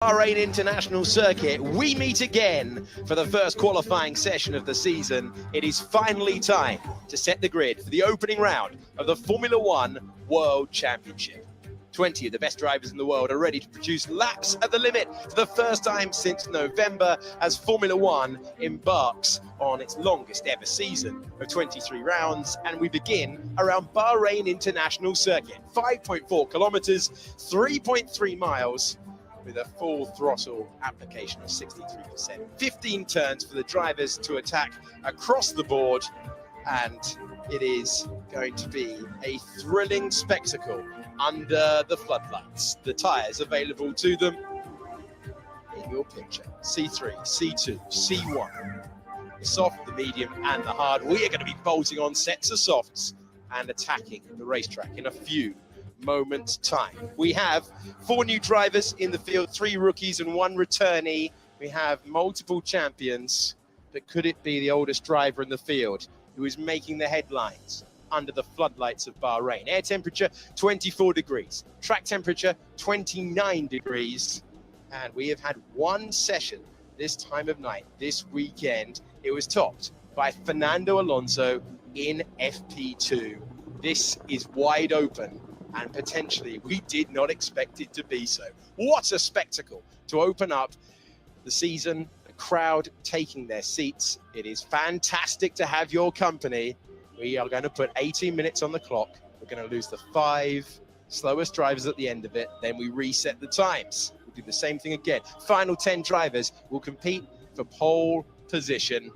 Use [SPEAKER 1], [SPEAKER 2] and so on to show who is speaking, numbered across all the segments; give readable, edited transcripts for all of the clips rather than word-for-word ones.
[SPEAKER 1] Bahrain International Circuit, we meet again for the first qualifying session of the season. It is finally time to set the grid for the opening round of the Formula One World Championship. 20 of the best drivers in the world are ready to produce laps at the limit for the first time since November as Formula One embarks on its longest ever season of 23 rounds, and we begin around Bahrain International Circuit. 5.4 kilometers, 3.3 miles, with a full throttle application of 63%. 15 turns for the drivers to attack across the board, and it is going to be a thrilling spectacle under the floodlights. The tyres available to them in your picture: C3, C2, C1. The soft, the medium, and the hard. We are going to be bolting on sets of softs and attacking the racetrack in a few moments time. We have 4 new drivers in the field, 3 rookies and 1 returnee. We have multiple champions, but could it be the oldest driver in the field who is making the headlines under the floodlights of Bahrain? Air temperature 24 degrees, track temperature 29 degrees, and we have had one session this time of night this weekend. It was topped by Fernando Alonso in FP2. This is wide open, and potentially we did not expect it to be so. What a spectacle to open up the season, the crowd taking their seats. It is fantastic to have your company. We are going to put 18 minutes on the clock. We're going to lose the 5 slowest drivers at the end of it. Then we reset the times. We'll do the same thing again. Final 10 drivers will compete for pole position,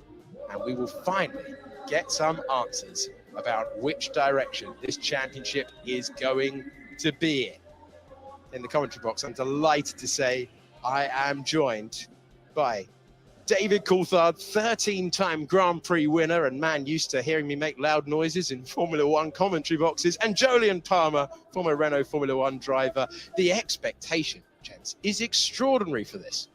[SPEAKER 1] and we will finally get some answers about which direction this championship is going to be in the commentary box. I'm delighted to say I am joined by David Coulthard, 13-time Grand Prix winner and man used to hearing me make loud noises in Formula One commentary boxes, and Jolyon Palmer, former Renault Formula One driver. The expectation, gents, is extraordinary for this.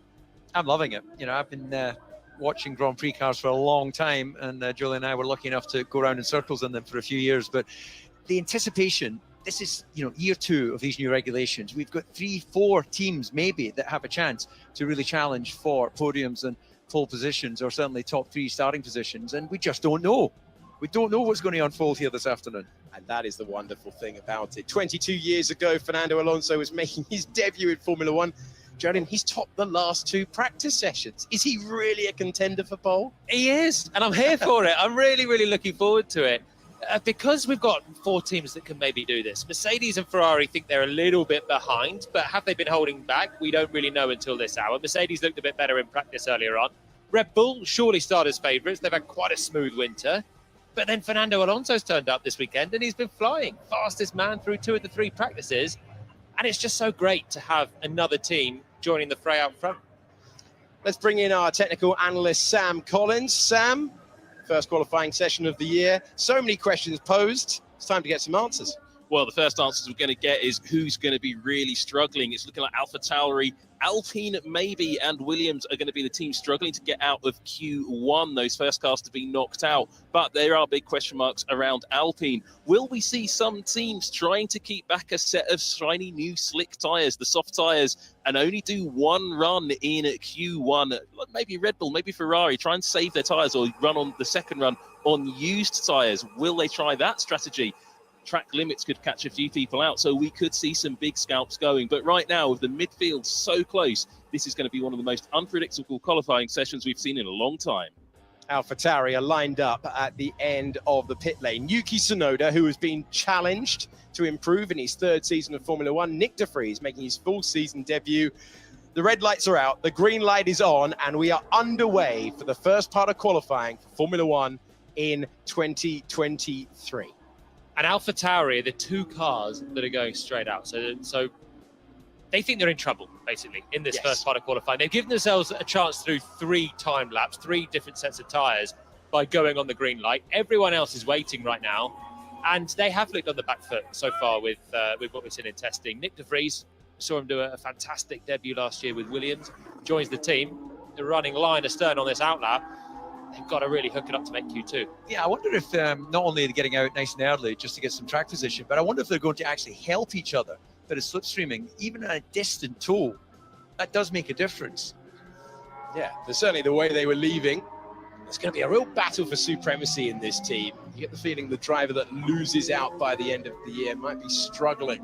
[SPEAKER 2] I'm loving it. You know, I've been watching Grand Prix cars for a long time, and Julie and I were lucky enough to go around in circles in them for a few years. But the anticipation, this is, you know, year 2 of these new regulations. We've got 3-4 teams maybe that have a chance to really challenge for podiums and pole positions, or certainly top 3 starting positions, and we just don't know. We don't know what's going to unfold here this afternoon.
[SPEAKER 1] And that is the wonderful thing about it. 22 years ago, Fernando Alonso was making his debut in Formula One. Jolyon, he's topped the last 2 practice sessions. Is he really a contender for pole?
[SPEAKER 3] He is, and I'm here for it. I'm really, really looking forward to it. Because we've got 4 teams that can maybe do this. Mercedes and Ferrari think they're a little bit behind, but have they been holding back? We don't really know until this hour. Mercedes looked a bit better in practice earlier on. Red Bull surely started as favourites. They've had quite a smooth winter. But then Fernando Alonso's turned up this weekend, and he's been flying. Fastest man through 2 of the 3 practices. And it's just so great to have another team joining the fray out front.
[SPEAKER 1] Let's bring in our technical analyst, Sam Collins. Sam, first qualifying session of the year. So many questions posed. It's time to get some answers.
[SPEAKER 4] Well, the first answers we're going to get is who's going to be really struggling. It's looking like AlphaTauri, Alpine maybe, and Williams are going to be the team struggling to get out of Q1. Those first cars to be knocked out. But there are big question marks around Alpine. Will we see some teams trying to keep back a set of shiny new slick tyres, the soft tyres, and only do 1 run in Q1? Maybe Red Bull, maybe Ferrari, try and save their tyres or run on the second run on used tyres. Will they try that strategy? Track limits could catch a few people out, so we could see some big scalps going. But right now, with the midfield so close, this is going to be one of the most unpredictable qualifying sessions we've seen in a long time.
[SPEAKER 1] AlphaTauri are lined up at the end of the pit lane. Yuki Tsunoda, who has been challenged to improve in his 3rd season of Formula One. Nick de Vries making his full season debut. The red lights are out, the green light is on, and we are underway for the first part of qualifying for Formula One in 2023.
[SPEAKER 3] And AlphaTauri are the 2 cars that are going straight out. So they think they're in trouble, basically, in this first part of qualifying. They've given themselves a chance through 3 time laps, 3 different sets of tyres by going on the green light. Everyone else is waiting right now, and they have looked on the back foot so far with what we've seen in testing. Nick de Vries, saw him do a fantastic debut last year with Williams, joins the team. They're running line astern on this outlap. They've got to really hook it up to make Q2.
[SPEAKER 2] Yeah, I wonder if not only are they getting out nice and early just to get some track position, but I wonder if they're going to actually help each other. That is slipstreaming, even at a distant tow. that does make a difference.
[SPEAKER 1] Yeah, certainly the way they were leaving. It's going to be a real battle for supremacy in this team. You get the feeling the driver that loses out by the end of the year might be struggling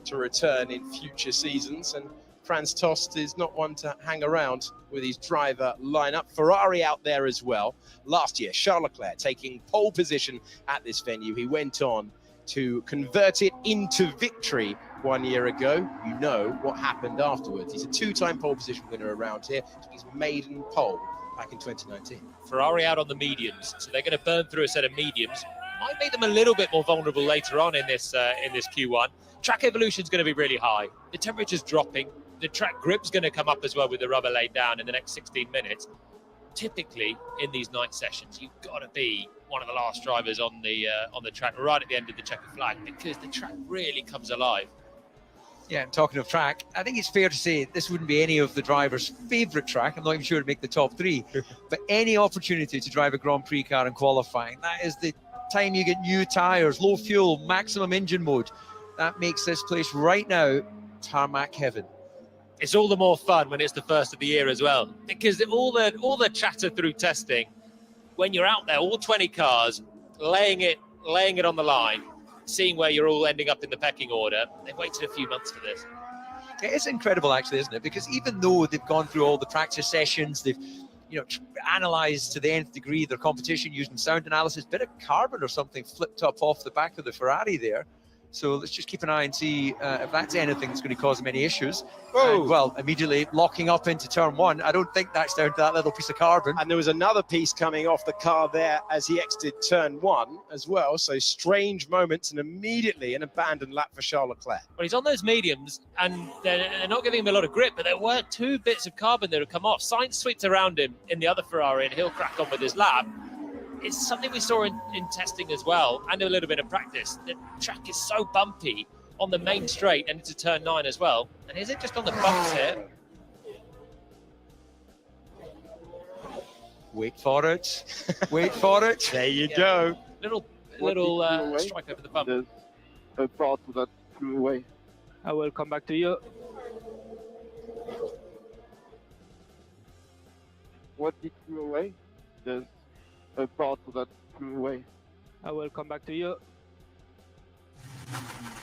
[SPEAKER 1] to return in future seasons. And Franz Tost is not one to hang around with his driver lineup. Ferrari out there as well. Last year, Charles Leclerc taking pole position at this venue. He went on to convert it into victory 1 year ago. You know what happened afterwards. He's a two-time pole position winner around here. His maiden pole back in 2019.
[SPEAKER 3] Ferrari out on the mediums, so they're going to burn through a set of mediums. Might make them a little bit more vulnerable later on in this Q1. Track evolution is going to be really high. The temperature's dropping. The track grip's going to come up as well with the rubber laid down in the next 16 minutes. Typically, in these night sessions, you've got to be one of the last drivers on the track right at the end of the checkered flag, because the track really comes alive.
[SPEAKER 2] Yeah, talking of track, I think it's fair to say this wouldn't be any of the drivers' favourite track. I'm not even sure it'd make the top three, but any opportunity to drive a Grand Prix car in qualifying, that is the time you get new tyres, low fuel, maximum engine mode. That makes this place right now tarmac heaven.
[SPEAKER 3] It's all the more fun when it's the first of the year as well, because all the chatter through testing, when you're out there, all 20 cars, laying it on the line, seeing where you're all ending up in the pecking order. They've waited a few months for this.
[SPEAKER 2] It's incredible, actually, isn't it? Because even though they've gone through all the practice sessions, they've analysed to the nth degree their competition using sound analysis, bit of carbon or something flipped up off the back of the Ferrari there. So let's just keep an eye and see if that's anything that's going to cause them any issues. And, well, immediately locking up into turn one. I don't think that's down to that little piece of carbon.
[SPEAKER 1] And there was another piece coming off the car there as he exited turn one as well. So strange moments, and immediately an abandoned lap for Charles Leclerc.
[SPEAKER 3] Well, he's on those mediums, and they're not giving him a lot of grip, but there were 2 bits of carbon that have come off. Sainz sweeps around him in the other Ferrari, and he'll crack on with his lap. It's something we saw in testing as well, and a little bit of practice. The track is so bumpy on the main straight and into turn 9 as well. And is it just on the bumps here?
[SPEAKER 2] Wait for it. Wait for it.
[SPEAKER 1] There you go.
[SPEAKER 3] Little strike over the bump.
[SPEAKER 5] There's a part that flew away.
[SPEAKER 6] I will come back to you.
[SPEAKER 5] What did flew away? There's a part that flew away.
[SPEAKER 6] I will come back to you.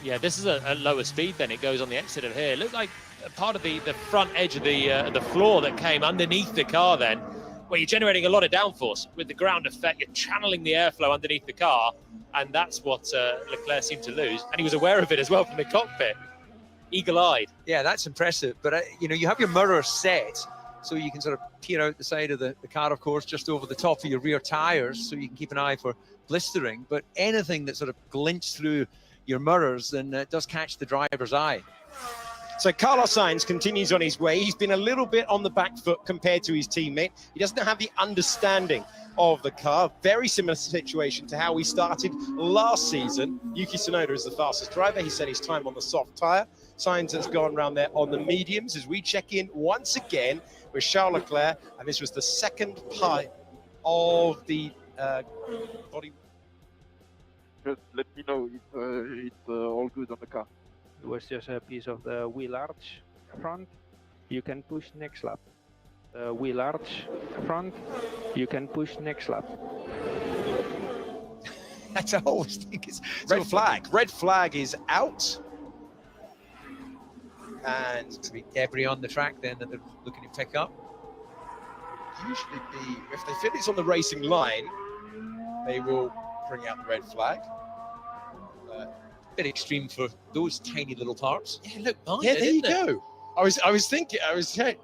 [SPEAKER 3] Yeah, this is a lower speed then. It goes on the exit of here. It looked like a part of the front edge of the floor that came underneath the car then, where you're generating a lot of downforce with the ground effect. You're channeling the airflow underneath the car, and that's what Leclerc seemed to lose. And he was aware of it as well from the cockpit, eagle-eyed.
[SPEAKER 2] Yeah, that's impressive. But, you have your mirror set, so you can sort of peer out the side of the car, of course, just over the top of your rear tyres, so you can keep an eye for blistering. But anything that sort of glints through your mirrors, then it does catch the driver's eye.
[SPEAKER 1] So Carlos Sainz continues on his way. He's been a little bit on the back foot compared to his teammate. He doesn't have the understanding of the car. Very similar situation to how we started last season. Yuki Tsunoda is the fastest driver. He set his time on the soft tyre. Sainz has gone around there on the mediums as we check in once again with Charles Leclerc. And this was the second part of the body.
[SPEAKER 5] Just let me know if it's all good on the car.
[SPEAKER 6] It was just a piece of the wheel arch front. You can push next lap. The wheel arch front. You can push next lap.
[SPEAKER 2] That's I always think it's
[SPEAKER 1] Red flag. Red flag is out. And
[SPEAKER 2] to be debris on the track then that they're looking to pick up.
[SPEAKER 1] Usually if they feel it's on the racing line, they will bring out the red flag.
[SPEAKER 2] Bit extreme for those tiny little parts.
[SPEAKER 3] Yeah, look,
[SPEAKER 1] Yeah, there you go. I was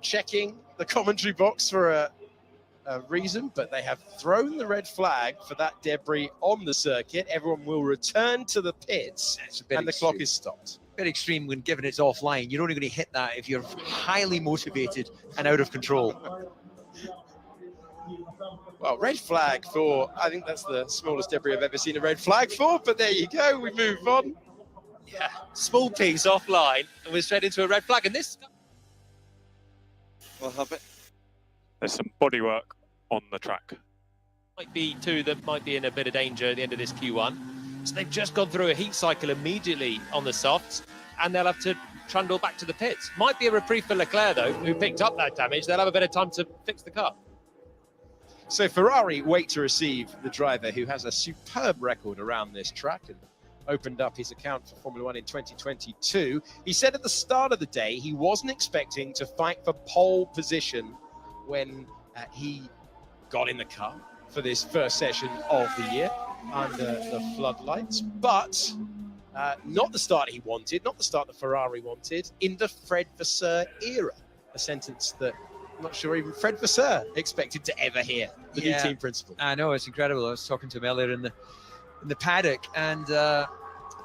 [SPEAKER 1] checking the commentary box for a reason, but they have thrown the red flag for that debris on the circuit. Everyone will return to the pits, and the clock is stopped.
[SPEAKER 2] Bit extreme when given it's offline. You're only going to hit that if you're highly motivated and out of control.
[SPEAKER 1] Well, red flag for, I think that's the smallest debris I've ever seen a red flag for, but there you go, we move on.
[SPEAKER 3] Yeah, small piece offline, and we're straight into a red flag. And this
[SPEAKER 5] We'll have it.
[SPEAKER 7] There's some bodywork on the track.
[SPEAKER 3] might be 2 that might be in a bit of danger at the end of this Q1. So they've just gone through a heat cycle immediately on the softs. and they'll have to trundle back to the pits. Might be a reprieve for Leclerc, though, who picked up that damage. They'll have a bit of time to fix the car.
[SPEAKER 1] So Ferrari wait to receive the driver who has a superb record around this track and opened up his account for Formula One in 2022. He said at the start of the day he wasn't expecting to fight for pole position when he got in the car for this first session of the year under the floodlights, but not the start he wanted, not the start that Ferrari wanted in the Fred Vasseur era, a sentence that I'm not sure even Fred Vasseur expected to ever hear, the new team principal.
[SPEAKER 2] I know, it's incredible. I was talking to him earlier in the paddock, and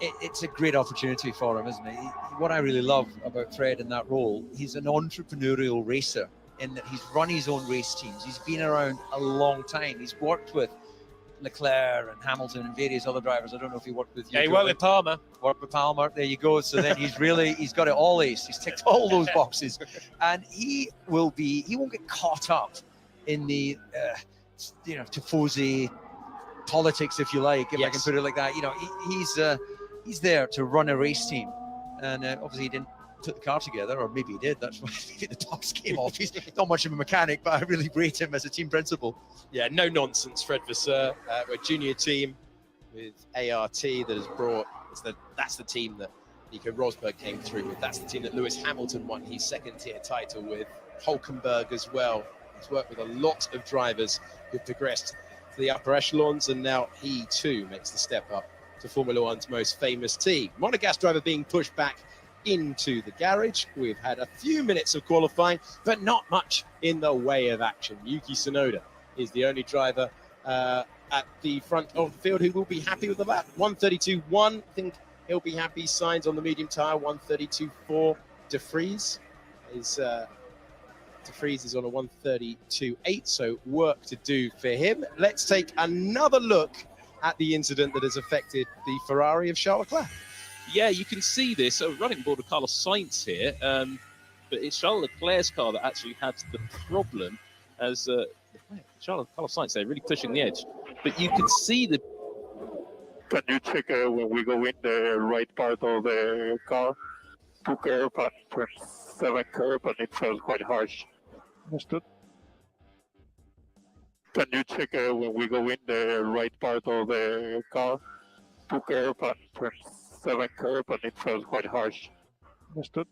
[SPEAKER 2] it's a great opportunity for him, isn't it? What I really love about Fred in that role, he's an entrepreneurial racer in that he's run his own race teams. He's been around a long time. He's worked with Leclerc and Hamilton and various other drivers. I don't know if he worked with you.
[SPEAKER 3] Yeah, he worked with Palmer.
[SPEAKER 2] Worked with Palmer. There you go. So then he's got it all aced. He's ticked all those boxes, and he won't get caught up in the tifosi politics, if you like, if I can put it like that. You know, he's there to run a race team, and obviously he didn't put the car together, or maybe he did. That's why maybe the tops came off. He's not much of a mechanic, but I really rate him as a team principal.
[SPEAKER 1] Yeah, no nonsense, Fred Vasseur. We're a junior team with ART that has brought. That's the team that Nico Rosberg came through with. That's the team that Lewis Hamilton won his second-tier title with. Hulkenberg as well. He's worked with a lot of drivers who've progressed to the upper echelons, and now he too makes the step up to Formula One's most famous team. Monegasque driver being pushed back into the garage. We've had a few minutes of qualifying, but not much in the way of action. Yuki Tsunoda is the only driver at the front of the field who will be happy with the lap. 132.1, I think he'll be happy. Signs on the medium tyre. 132.4. De Vries is on a 132.8, so work to do for him. Let's take another look at the incident that has affected the Ferrari of Charles Leclerc.
[SPEAKER 4] Yeah, you can see this. So running aboard of Carlos Sainz here, but it's Charles Leclerc's car that actually had the problem, as Carlos Sainz there really pushing the edge. But you can see the.
[SPEAKER 7] Can you check when we go in the right part of the car? 2 curb and 7 curb, and it felt quite harsh. Understood. Can you check when we go in the right part of the car? 2 curb and 7 curb, and it felt quite harsh. Understood.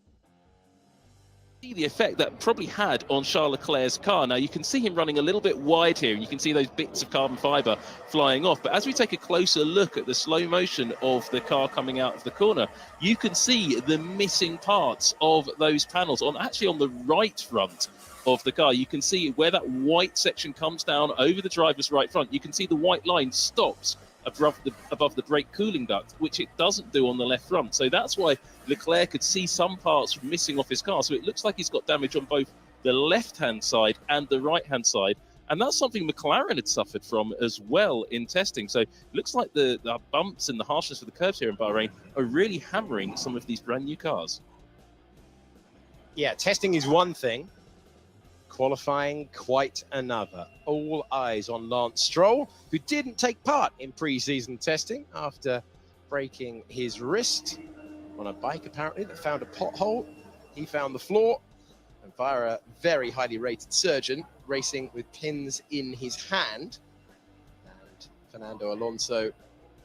[SPEAKER 4] See the effect that probably had on Charles Leclerc's car. Now you can see him running a little bit wide here, and you can see those bits of carbon fiber flying off. But as we take a closer look at the slow motion of the car coming out of the corner, you can see the missing parts of those panels on the right front of the car. You can see where that white section comes down over the driver's right front. You can see the white line stops above the brake cooling duct, which it doesn't do on the left front. So that's why Leclerc could see some parts missing off his car. So it looks like he's got damage on both the left-hand side and the right-hand side. And that's something McLaren had suffered from as well in testing. So it looks like the bumps and the harshness of the curves here in Bahrain are really hammering some of these brand new cars.
[SPEAKER 1] Yeah, testing is one thing. Qualifying quite another. All eyes on Lance Stroll, who didn't take part in pre-season testing after breaking his wrist on a bike apparently that found a pothole. He found the floor, and via a very highly rated surgeon racing with pins in his hand. And Fernando Alonso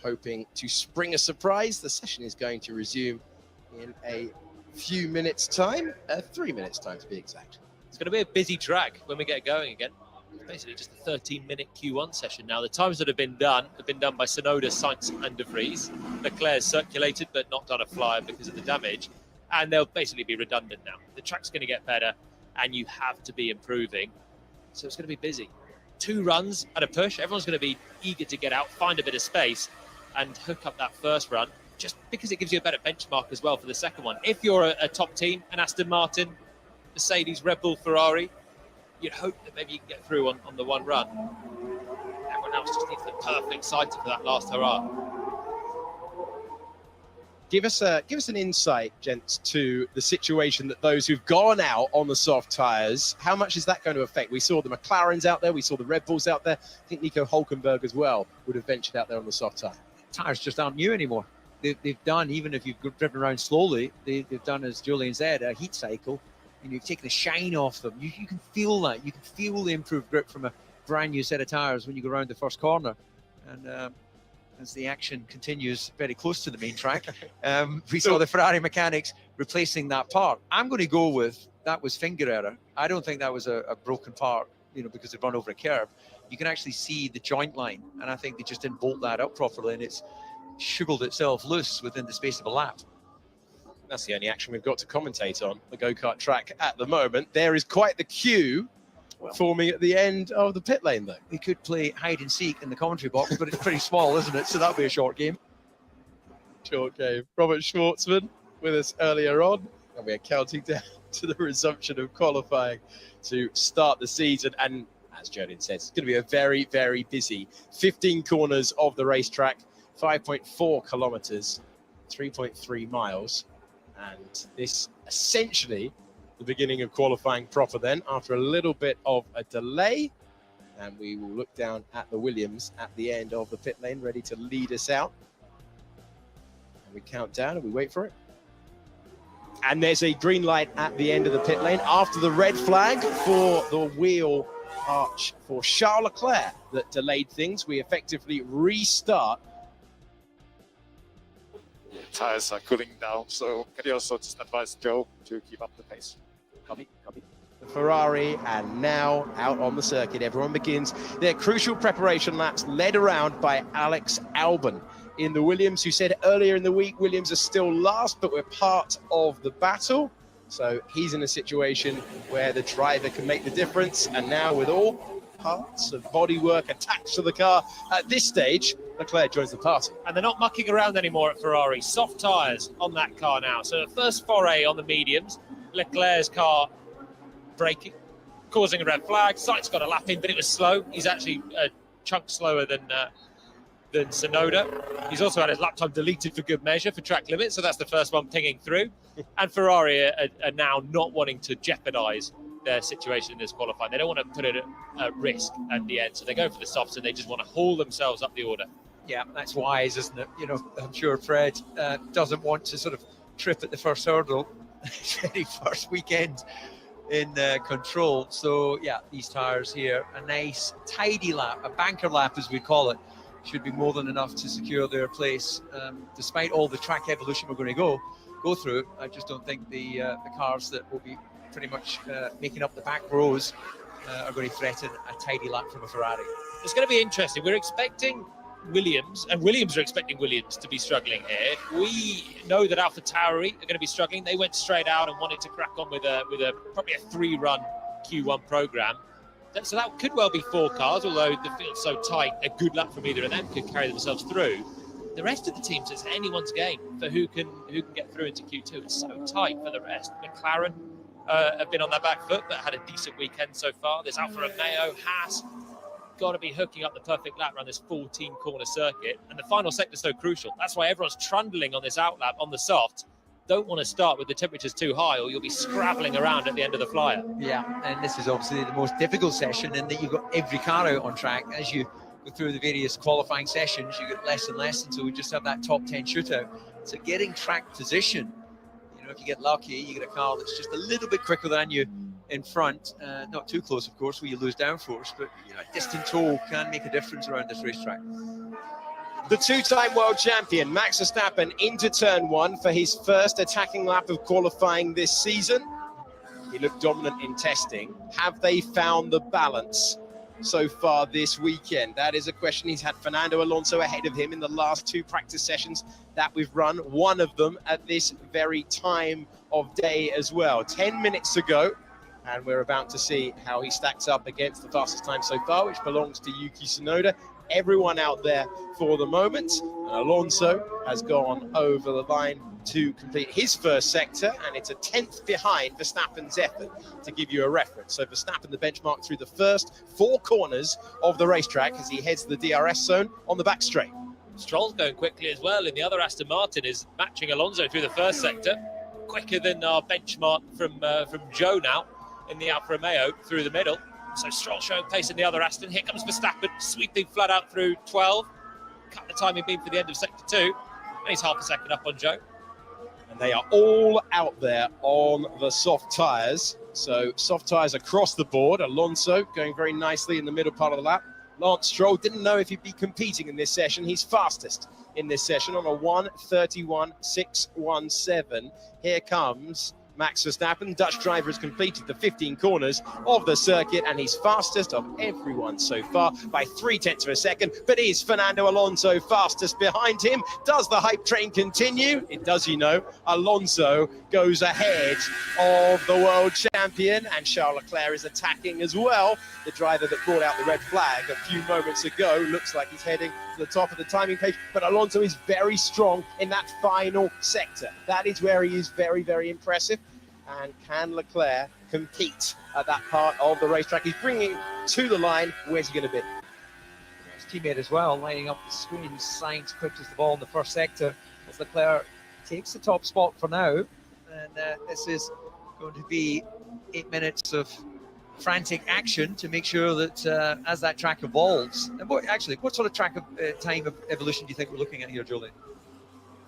[SPEAKER 1] hoping to spring a surprise. The session is going to resume in a few minutes time, 3 minutes time to be exact.
[SPEAKER 3] It's going to be a busy track when we get going again. It's basically just a 13-minute Q1 session now. The times that have been done by Tsunoda, Sainz and De Vries. Leclerc's circulated but not done a flyer because of the damage. And they'll basically be redundant now. The track's going to get better and you have to be improving. So it's going to be busy. 2 runs at a push. Everyone's going to be eager to get out, find a bit of space and hook up that first run, just because it gives you a better benchmark as well for the second one. If you're a top team, an Aston Martin, Mercedes, Red Bull, Ferrari, you'd hope that maybe you can get through on the one run. Everyone else just needs the perfect sighting for that last hurrah.
[SPEAKER 1] Give us an insight, gents, to the situation that those who've gone out on the soft tyres, how much is that going to affect? We saw the McLarens out there, we saw the Red Bulls out there. I think Nico Hulkenberg as well would have ventured out there on the soft tyre.
[SPEAKER 2] Tyres just aren't new anymore. they've done, even if you've driven around slowly, they've done, as Julian said, a heat cycle, and you've taken the shine off them. You can feel that. You can feel the improved grip from a brand new set of tyres when you go around the first corner. And as the action continues very close to the main track, we saw the Ferrari mechanics replacing that part. I'm going to go with that was finger error. I don't think that was a broken part, because they've run over a curve. You can actually see the joint line, and I think they just didn't bolt that up properly, and it's sugarled itself loose within the space of a lap.
[SPEAKER 1] That's the only action we've got to commentate on the go-kart track at the moment. There is quite the queue forming at the end of the pit lane, though.
[SPEAKER 2] We could play hide and seek in the commentary box, but it's pretty small, isn't it? So that'll be a short game.
[SPEAKER 1] Short game. Robert Schwartzman with us earlier on, and we are counting down to the resumption of qualifying to start the season. And as Julian says, it's going to be a very, very busy 15 corners of the racetrack, 5.4 kilometers, 3.3 miles. And this essentially the beginning of qualifying proper then, after a little bit of a delay. And we will look down at the Williams at the end of the pit lane, ready to lead us out. And we count down and we wait for it. And there's a green light at the end of the pit lane after the red flag for the wheel arch for Charles Leclerc that delayed things. We effectively restart.
[SPEAKER 7] Tires are cooling down, so can you also just advise Joe to keep up the pace?
[SPEAKER 1] Copy. The Ferrari, and now out on the circuit. Everyone begins their crucial preparation laps, led around by Alex Albon in the Williams, who said earlier in the week Williams are still last, but we're part of the battle. So he's in a situation where the driver can make the difference, and now with all parts of bodywork attached to the car at this stage, Leclerc joins the party.
[SPEAKER 3] And they're not mucking around anymore at Ferrari. Soft tyres on that car now. So the first foray on the mediums, Leclerc's car braking, causing a red flag. Sainz got a lap in, but it was slow. He's actually a chunk slower than Tsunoda. He's also had his lap time deleted for good measure for track limits, so that's the first one pinging through. And Ferrari are now not wanting to jeopardise their situation in this qualifying. They don't want to put it at risk at the end, so they go for the softs and they just want to haul themselves up the order.
[SPEAKER 2] Yeah, that's wise, isn't it? I'm sure Fred doesn't want to sort of trip at the first hurdle, very first weekend in control. So yeah, these tyres here, a nice tidy lap, a banker lap as we call it, should be more than enough to secure their place. Despite all the track evolution we're going to go through, I just don't think the cars that will be pretty much making up the back rows are going to threaten a tidy lap from a Ferrari.
[SPEAKER 3] It's going to be interesting. We're expecting Williams, and Williams are expecting Williams to be struggling here. We know that AlphaTauri are going to be struggling. They went straight out and wanted to crack on with a probably a 3-run Q1 program. So that could well be 4 cars, although the field's so tight, a good lap from either of them could carry themselves through. The rest of the teams, it's anyone's game for who can get through into Q2. It's so tight for the rest. McLaren have been on their back foot, but had a decent weekend so far. There's Alfa Romeo, Haas, got to be hooking up the perfect lap around this 14-corner circuit. And the final sector's so crucial. That's why everyone's trundling on this outlap on the soft. Don't want to start with the temperatures too high, or you'll be scrabbling around at the end of the flyer.
[SPEAKER 2] Yeah, and this is obviously the most difficult session in that you've got every car out on track. As you go through the various qualifying sessions, you get less and less until we just have that top 10 shootout. So getting track position, if you get lucky, you get a car that's just a little bit quicker than you in front, not too close, of course, where you lose downforce, but a distant tow can make a difference around this racetrack.
[SPEAKER 1] The 2-time world champion, Max Verstappen, into turn 1 for his first attacking lap of qualifying this season. He looked dominant in testing. Have they found the balance so far this weekend? That is a question. He's had Fernando Alonso ahead of him in the last 2 practice sessions that we've run, one of them at this very time of day as well. 10 minutes to go, and we're about to see how he stacks up against the fastest time so far, which belongs to Yuki Tsunoda. Everyone out there for the moment. And Alonso has gone over the line to complete his first sector, and it's a 10th behind Verstappen's effort, to give you a reference. So Verstappen, the benchmark through the first 4 corners of the racetrack as he heads the DRS zone on the back straight.
[SPEAKER 3] Stroll's going quickly as well, and the other Aston Martin is matching Alonso through the first sector, quicker than our benchmark from Joe now in the Alfa Romeo through the middle. So Stroll showing pace in the other Aston. Here comes Verstappen, sweeping flat out through 12. Cut the timing beam for the end of sector 2. And he's half a second up on Joe.
[SPEAKER 1] And they are all out there on the soft tyres. So soft tyres across the board. Alonso going very nicely in the middle part of the lap. Lance Stroll didn't know if he'd be competing in this session. He's fastest in this session on a 1:31.617. Here comes Max Verstappen. Dutch driver has completed the 15 corners of the circuit, and he's fastest of everyone so far by 0.3 of a second. But is Fernando Alonso fastest behind him? Does the hype train continue? It does, you know. Alonso goes ahead of the world champion, and Charles Leclerc is attacking as well. The driver that brought out the red flag a few moments ago looks like he's heading to the top of the timing page, but Alonso is very strong in that final sector. That is where he is very, very impressive. And can Leclerc compete at that part of the racetrack? He's bringing to the line. Where's he going to be?
[SPEAKER 2] His teammate as well, lining up the screen. Sainz quickest the ball in the first sector as Leclerc takes the top spot for now. And this is going to be 8 minutes of frantic action to make sure that as that track evolves. And what sort of track time of evolution do you think we're looking at here, Julian?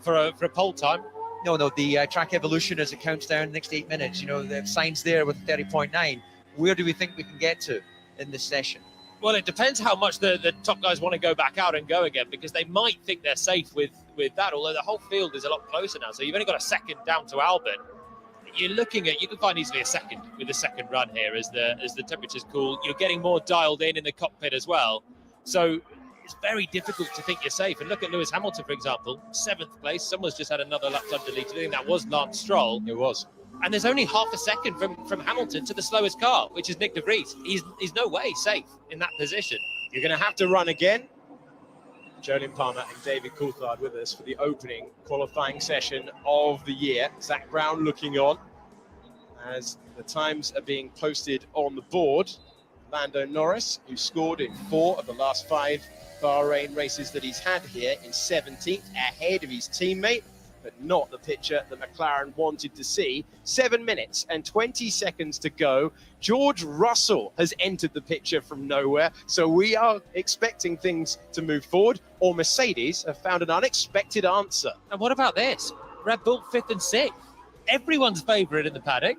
[SPEAKER 3] For a pole time?
[SPEAKER 2] No, the track evolution as it counts down the next 8 minutes. You know, the signs there with 30.9. Where do we think we can get to in this session?
[SPEAKER 3] Well, it depends how much the top guys want to go back out and go again, because they might think they're safe with that, although the whole field is a lot closer now. So you've only got a second down to Albon. You're looking at, you can find easily a second with the second run here as the temperatures cool. You're getting more dialed in the cockpit as well. So it's very difficult to think you're safe. And look at Lewis Hamilton, for example, 7th place. Someone's just had another lap time deleted. I think that was Lance Stroll.
[SPEAKER 1] It was.
[SPEAKER 3] And there's only half a second from Hamilton to the slowest car, which is Nick de Vries. He's no way safe in that position.
[SPEAKER 1] You're going to have to run again. Jolyon Palmer and David Coulthard with us for the opening qualifying session of the year. Zach Brown looking on as the times are being posted on the board. Lando Norris, who scored in 4 of the last 5 Bahrain races that he's had here, in 17th, ahead of his teammate, but not the picture that McLaren wanted to see. 7 minutes and 20 seconds to go. George Russell has entered the picture from nowhere, so we are expecting things to move forward, or Mercedes have found an unexpected answer.
[SPEAKER 3] And what about this? Red Bull 5th and 6th. Everyone's favourite in the paddock.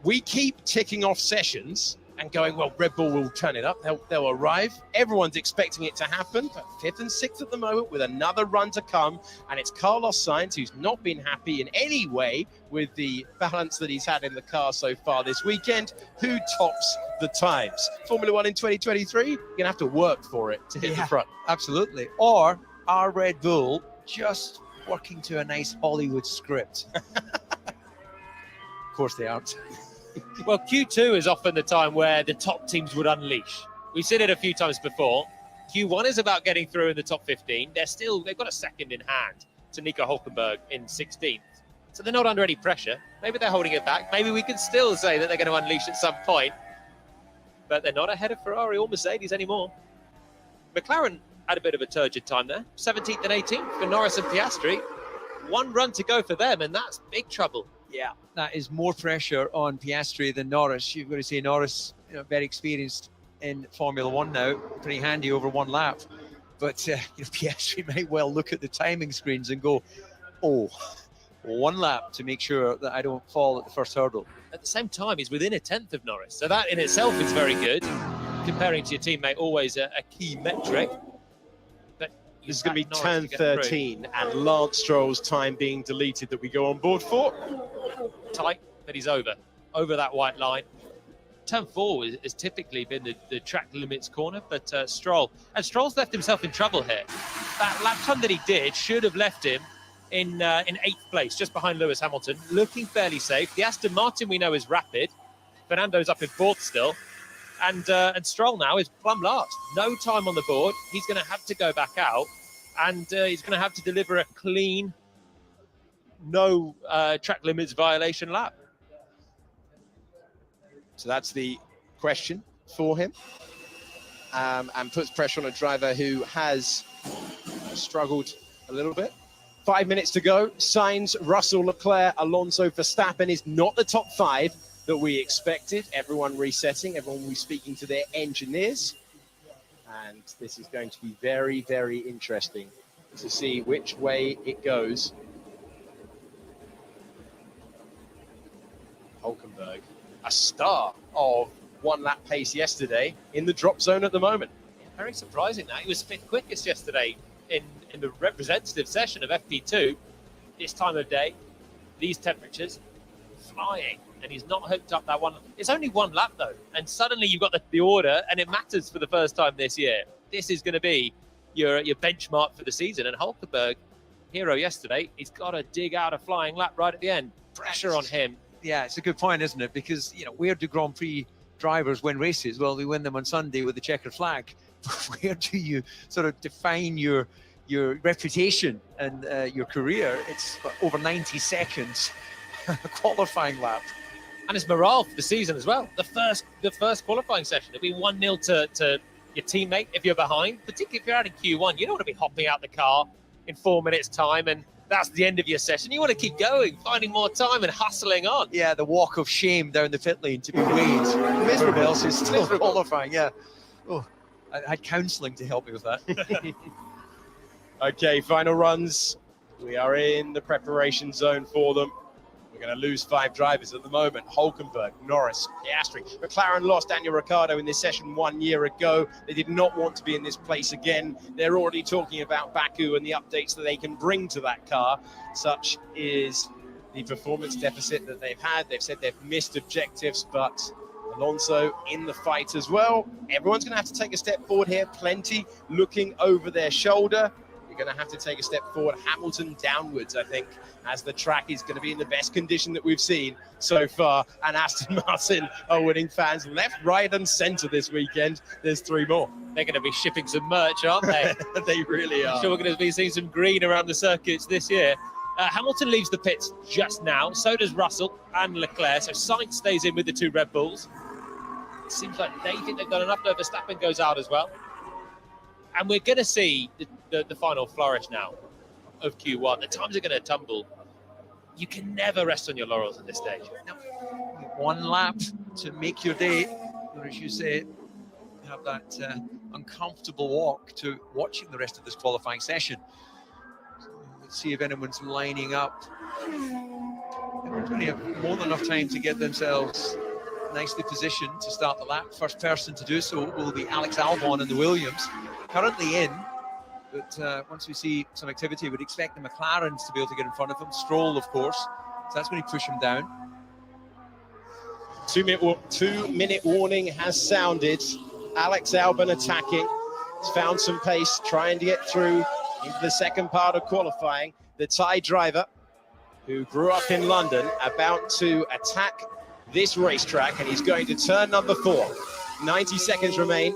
[SPEAKER 1] We keep ticking off sessions and going, well, Red Bull will turn it up. They'll arrive. Everyone's expecting it to happen. But 5th and 6th at the moment with another run to come. And it's Carlos Sainz, who's not been happy in any way with the balance that he's had in the car so far this weekend, who tops the times. Formula One in 2023, you're going to have to work for it to hit the front.
[SPEAKER 2] Absolutely. Or are Red Bull just working to a nice Hollywood script? Of course they aren't.
[SPEAKER 3] Well, Q2 is often the time where the top teams would unleash. We've seen it a few times before. Q1 is about getting through in the top 15. They've got a second in hand to Nico Hulkenberg in 16th. So they're not under any pressure. Maybe they're holding it back. Maybe we can still say that they're going to unleash at some point. But they're not ahead of Ferrari or Mercedes anymore. McLaren had a bit of a turgid time there. 17th and 18th for Norris and Piastri. 1 run to go for them, and that's big trouble.
[SPEAKER 2] Yeah, that is more pressure on Piastri than Norris. You've got to say Norris, very experienced in Formula One now, pretty handy over 1 lap. But Piastri might well look at the timing screens and go, oh, 1 lap to make sure that I don't fall at the first hurdle.
[SPEAKER 3] At the same time, he's within a 10th of Norris. So that in itself is very good. Comparing to your teammate, always a key metric. But
[SPEAKER 1] this is going to be turn 13 and Lance Stroll's time being deleted that we go on board for.
[SPEAKER 3] Tight, but he's over that white line. Turn 4 has typically been the track limits corner, but Stroll's left himself in trouble here. That lap time that he did should have left him in 8th place, just behind Lewis Hamilton, looking fairly safe. The Aston Martin we know is rapid. Fernando's up in 4th still, and Stroll now is plumb last. No time on the board. He's going to have to go back out, and he's going to have to deliver a clean, no track limits violation lap.
[SPEAKER 1] So that's the question for him, and puts pressure on a driver who has struggled a little bit. 5 minutes to go. Sainz, Russell, Leclerc, Alonso, Verstappen is not the top 5 that we expected. Everyone resetting, everyone will be speaking to their engineers. And this is going to be very, very interesting to see which way it goes. Hulkenberg, a star of one lap pace yesterday, in the drop zone at the moment.
[SPEAKER 3] Very surprising that. He was 5th quickest yesterday in the representative session of FP2. This time of day, these temperatures, flying. And he's not hooked up that one. It's only one lap though. And suddenly you've got the order, and it matters for the first time this year. This is going to be your benchmark for the season. And Hulkenberg, hero yesterday, he's got to dig out a flying lap right at the end. Pressure on him.
[SPEAKER 2] Yeah, it's a good point, isn't it? Because, where do Grand Prix drivers win races? Well, they win them on Sunday with the checkered flag. Where do you sort of define your reputation and your career? It's over 90 seconds, a qualifying lap.
[SPEAKER 3] And it's morale for the season as well. The first qualifying session, it'll be 1-0 to your teammate if you're behind, particularly if you're out in Q1. You don't want to be hopping out the car in 4 minutes time and that's the end of your session. You want to keep going, finding more time and hustling on.
[SPEAKER 2] Yeah, the walk of shame down the pit lane to be weighed. Miserable. Else is still qualifying, yeah. Oh, I had counselling to help me with that.
[SPEAKER 1] Okay, final runs. We are in the preparation zone for them. We're going to lose 5 drivers at the moment. Hulkenberg, Norris, Piastri. McLaren lost Daniel Ricciardo in this session 1 year ago. They did not want to be in this place again. They're already talking about Baku and the updates that they can bring to that car. Such is the performance deficit that they've had. They've said they've missed objectives, but Alonso in the fight as well. Everyone's going to have to take a step forward here. Plenty looking over their shoulder. Going to have to take a step forward. Hamilton downwards, I think, as the track is going to be in the best condition that we've seen so far. And Aston Martin are winning fans left, right and centre this weekend. There's 3 more.
[SPEAKER 3] They're going to be shipping some merch, aren't they?
[SPEAKER 1] They really are.
[SPEAKER 3] I'm sure we're going to be seeing some green around the circuits this year. Hamilton leaves the pits just now. So does Russell and Leclerc. So Sainz stays in with the 2 Red Bulls. It seems like they think they've got enough. No, Verstappen goes out as well. And we're going to see the final flourish now of Q1. The times are going to tumble. You can never rest on your laurels at this stage.
[SPEAKER 2] No. 1 lap to make your day, or as you say, you have that uncomfortable walk to watching the rest of this qualifying session. So let's see if anyone's lining up. They've only have more than enough time to get themselves nicely positioned to start the lap. First person to do so will be Alex Albon in the Williams. Currently in, but once we see some activity, we'd expect the McLarens to be able to get in front of him. Stroll, of course, so that's when he push him down.
[SPEAKER 1] 2-minute warning has sounded. Alex Albon attacking. He's found some pace, trying to get through into the second part of qualifying. The Thai driver, who grew up in London, about to attack this racetrack, and he's going to turn number 4. 90 seconds remain.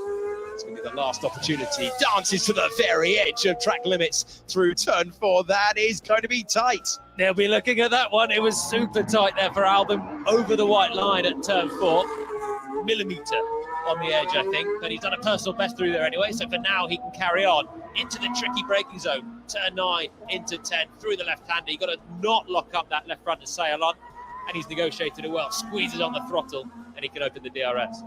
[SPEAKER 1] It's going to be the last opportunity. Dances to the very edge of track limits through turn 4. That is going to be tight.
[SPEAKER 3] They'll be looking at that one. It was super tight there for Albon over the white line at turn 4. Millimetre on the edge, I think. But he's done a personal best through there anyway. So for now, he can carry on into the tricky braking zone. Turn 9 into 10 through the left-hander. You've got to not lock up that left front and sail on. And he's negotiated it well. Squeezes on the throttle and he can open the DRS.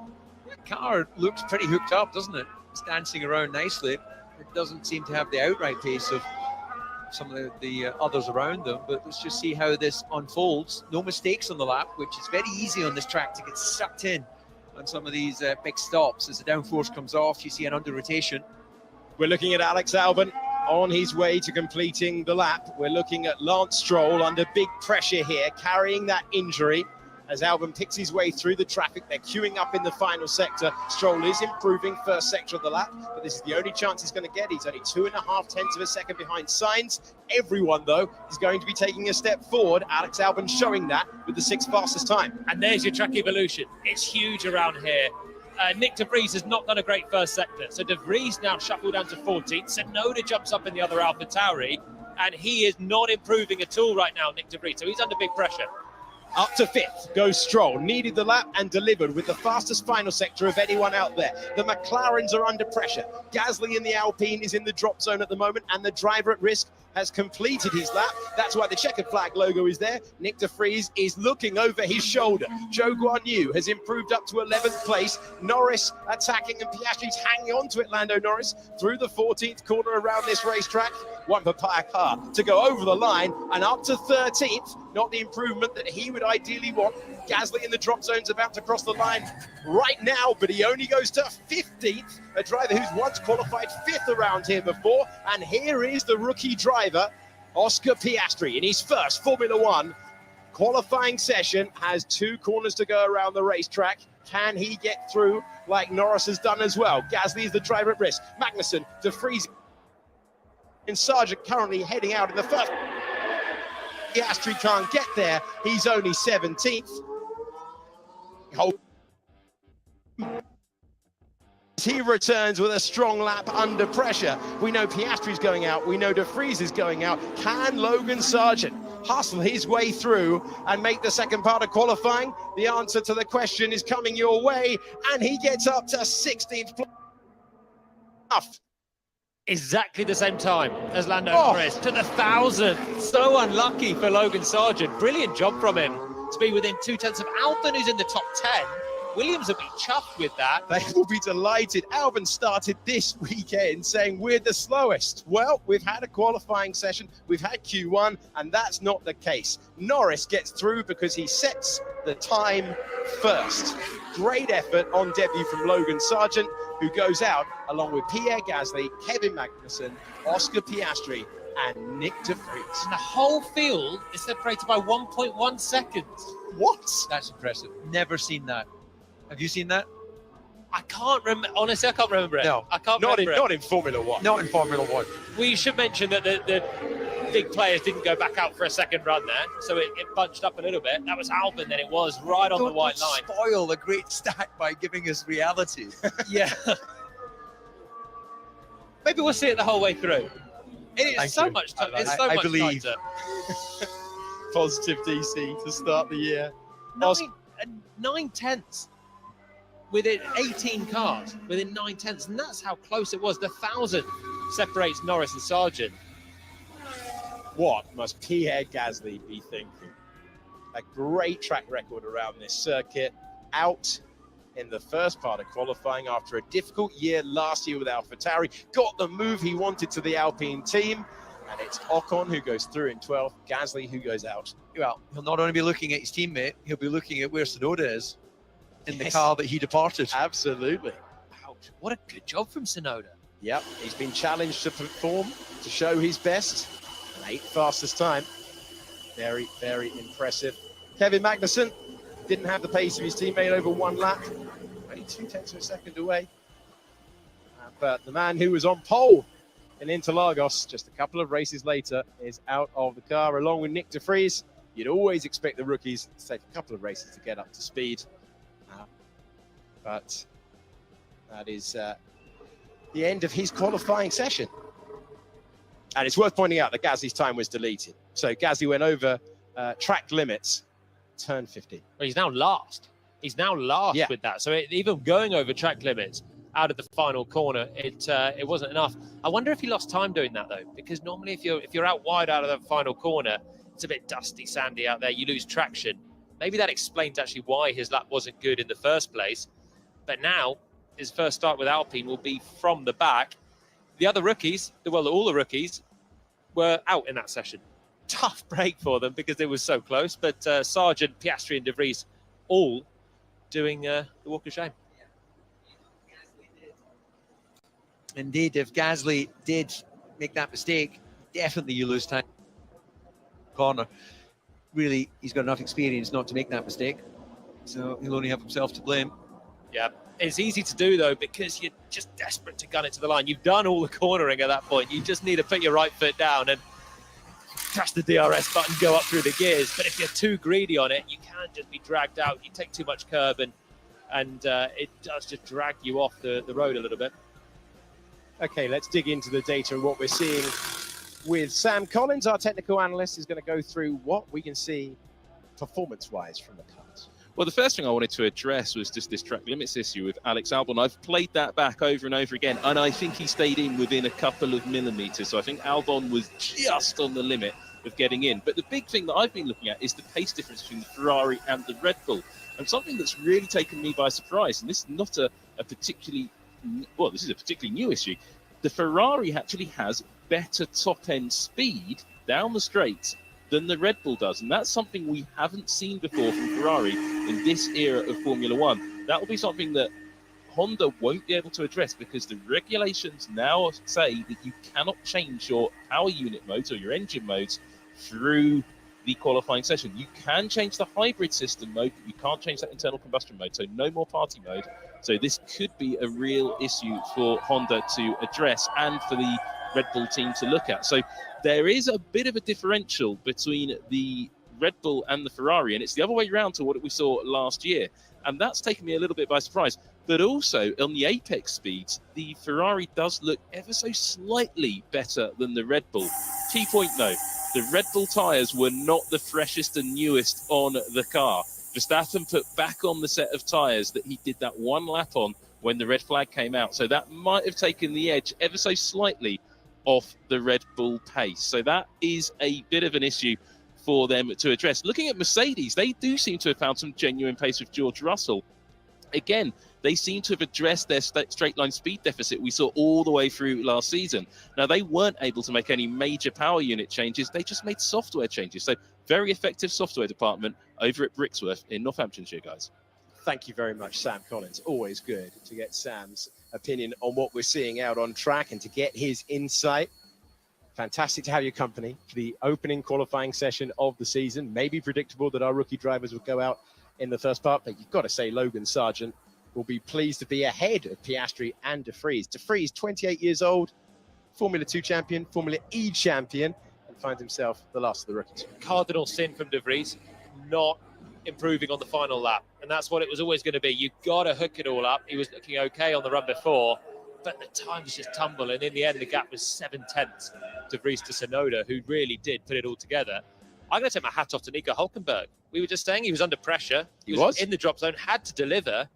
[SPEAKER 2] Car looks pretty hooked up, doesn't it? It's dancing around nicely. It doesn't seem to have the outright pace of some of the others around them, but let's just see how this unfolds. No mistakes on the lap, which is very easy on this track to get sucked in on some of these big stops. As the downforce comes off, you see an under rotation.
[SPEAKER 1] We're looking at Alex Albon on his way to completing the lap. We're looking at Lance Stroll under big pressure here, carrying that injury. As Albon picks his way through the traffic, they're queuing up in the final sector. Stroll is improving first sector of the lap, but this is the only chance he's going to get. He's only 2.5 tenths of a second behind Sainz. Everyone, though, is going to be taking a step forward. Alex Albon showing that with the 6th fastest time.
[SPEAKER 3] And there's your track evolution. It's huge around here. Nick De Vries has not done a great first sector. So De Vries now shuffled down to 14th. Tsunoda jumps up in the other AlphaTauri, and he is not improving at all right now, Nick De Vries. So he's under big pressure.
[SPEAKER 1] Up to 5th goes Stroll, needed the lap and delivered with the fastest final sector of anyone out there. The McLarens are under pressure. Gasly in the Alpine is in the drop zone at the moment, and the driver at risk has completed his lap. That's why the checkered flag logo is there. Nick de Vries is looking over his shoulder. Zhou Guanyu has improved up to 11th place. Norris attacking, and Piastri's hanging on to it, Lando Norris, through the 14th corner around this racetrack. One for Payakar to go over the line and up to 13th. Not the improvement that he would ideally want. Gasly in the drop zone's about to cross the line right now, but he only goes to 15th. A driver who's once qualified 5th around here before. And here is the rookie driver, Oscar Piastri, in his first Formula One qualifying session. Has 2 corners to go around the racetrack. Can he get through like Norris has done as well? Gasly is the driver at risk. Magnussen, De Vries, and Sargent currently heading out in the first. Piastri can't get there. He's only 17th. He returns with a strong lap under pressure. We know Piastri's going out. We know De Vries is going out. Can Logan Sargent hustle his way through and make the second part of qualifying? The answer to the question is coming your way, and he gets up to 16th place.
[SPEAKER 3] Exactly the same time as Lando Norris, to the 1,000th. So unlucky for Logan Sargent. Brilliant job from him to be within 0.2 of Albon, who's in the top 10. Williams will be chuffed with that.
[SPEAKER 1] They will be delighted. Albon started this weekend saying we're the slowest. Well, we've had a qualifying session, we've had Q1, and that's not the case. Norris gets through because he sets the time first. Great effort on debut from Logan Sargent, who goes out along with Pierre Gasly, Kevin Magnussen, Oscar Piastri, and Nick de Vries.
[SPEAKER 3] And the whole field is separated by 1.1 seconds.
[SPEAKER 1] What?
[SPEAKER 2] That's impressive. Never seen that. Have you seen that?
[SPEAKER 3] I can't remember. Honestly, I can't remember it.
[SPEAKER 2] No,
[SPEAKER 3] I can't remember it.
[SPEAKER 1] Not in Formula One.
[SPEAKER 2] Not in Formula One.
[SPEAKER 3] We should mention that the big players didn't go back out for a second run there, so it bunched up a little bit. That was Albon, then it was right on the white line.
[SPEAKER 2] Spoil the great stat by giving us reality.
[SPEAKER 3] Yeah. Maybe we'll see it the whole way through. It is so much time. It's so much
[SPEAKER 2] believe.
[SPEAKER 3] tighter.
[SPEAKER 1] Positive DC to start the year.
[SPEAKER 3] 9/10 within 18 cars, within 9/10, and that's how close it was. The 1,000 separates Norris and Sargent.
[SPEAKER 1] What must Pierre Gasly be thinking? A great track record around this circuit, out in the first part of qualifying after a difficult year last year with AlphaTauri, got the move he wanted to the Alpine team, and it's Ocon who goes through in 12th, Gasly who goes out.
[SPEAKER 2] Well, he'll not only be looking at his teammate, he'll be looking at where Tsunoda is in the car that he departed.
[SPEAKER 1] Absolutely.
[SPEAKER 3] Ouch. What a good job from Tsunoda.
[SPEAKER 1] Yep, he's been challenged to perform, to show his best. An 8th fastest time. Very, very impressive. Kevin Magnussen didn't have the pace of his teammate over one lap. Only 0.2 of a second away. But the man who was on pole in Interlagos just a couple of races later is out of the car, along with Nick de Vries. You'd always expect the rookies to take a couple of races to get up to speed. But that is the end of his qualifying session. And it's worth pointing out that Gasly's time was deleted. So Gasly went over track limits, turn 50.
[SPEAKER 3] Well, he's now last. He's now last with that. So even going over track limits out of the final corner, it wasn't enough. I wonder if he lost time doing that though, because normally if you're out wide out of the final corner, it's a bit dusty, sandy out there. You lose traction. Maybe that explains actually why his lap wasn't good in the first place. But now his first start with Alpine will be from the back. The other rookies, well, all the rookies were out in that session. Tough break for them because it was so close. But Sargent, Piastri, and De Vries all doing the walk of shame.
[SPEAKER 2] Indeed, if Gasly did make that mistake, definitely you lose time. Corner. Really, he's got enough experience not to make that mistake. So he'll only have himself to blame.
[SPEAKER 3] Yeah, it's easy to do though because you're just desperate to gun it to the line. You've done all the cornering at that point. You just need to put your right foot down and press the DRS button, go up through the gears. But if you're too greedy on it, you can just be dragged out. You take too much curb and it does just drag you off the road a little bit.
[SPEAKER 1] Okay, let's dig into the data and what we're seeing with Sam Collins. Our technical analyst is going to go through what we can see performance-wise from the cars.
[SPEAKER 4] Well, the first thing I wanted to address was just this track limits issue with Alex Albon. I've played that back over and over again, and I think he stayed in within a couple of millimeters. So I think Albon was just on the limit of getting in. But the big thing that I've been looking at is the pace difference between the Ferrari and the Red Bull. And something that's really taken me by surprise, and this is not a particularly, well, this is a particularly new issue. The Ferrari actually has better top-end speed down the straight than the Red Bull does. And that's something we haven't seen before from Ferrari in this era of Formula One. That will be something that Honda won't be able to address because the regulations now say that you cannot change your power unit modes or your engine modes through the qualifying session. You can change the hybrid system mode, but you can't change that internal combustion mode. So no more party mode. So this could be a real issue for Honda to address and for the Red Bull team to look at. So there is a bit of a differential between the Red Bull and the Ferrari, and it's the other way around to what we saw last year. And that's taken me a little bit by surprise. But also on the apex speeds, the Ferrari does look ever so slightly better than the Red Bull. Key point though, the Red Bull tyres were not the freshest and newest on the car. Verstappen put back on the set of tyres that he did that one lap on when the red flag came out. So that might have taken the edge ever so slightly off the Red Bull pace. So that is a bit of an issue for them to address. Looking at Mercedes, they do seem to have found some genuine pace with George Russell. Again, they seem to have addressed their straight line speed deficit we saw all the way through last season. Now, they weren't able to make any major power unit changes. They just made software changes. So very effective software department over at Brixworth in Northamptonshire, guys.
[SPEAKER 1] Thank you very much, Sam Collins. Always good to get Sam's opinion on what we're seeing out on track and to get his insight. Fantastic to have your company for the opening qualifying session of the season. Maybe predictable that our rookie drivers would go out in the first part, but you've got to say Logan Sargent will be pleased to be ahead of Piastri and De Vries. De Vries, 28 years old, Formula 2 champion, Formula E champion, and finds himself the last of the rookies.
[SPEAKER 3] Cardinal sin from De Vries, not improving on the final lap. And that's what it was always going to be. You've got to hook it all up. He was looking okay on the run before, but the times just tumble. And in the end, the gap was 7/10 De Vries to Tsunoda, who really did put it all together. I'm going to take my hat off to Nico Hülkenberg. We were just saying he was under pressure. He was in the drop zone, had to deliver.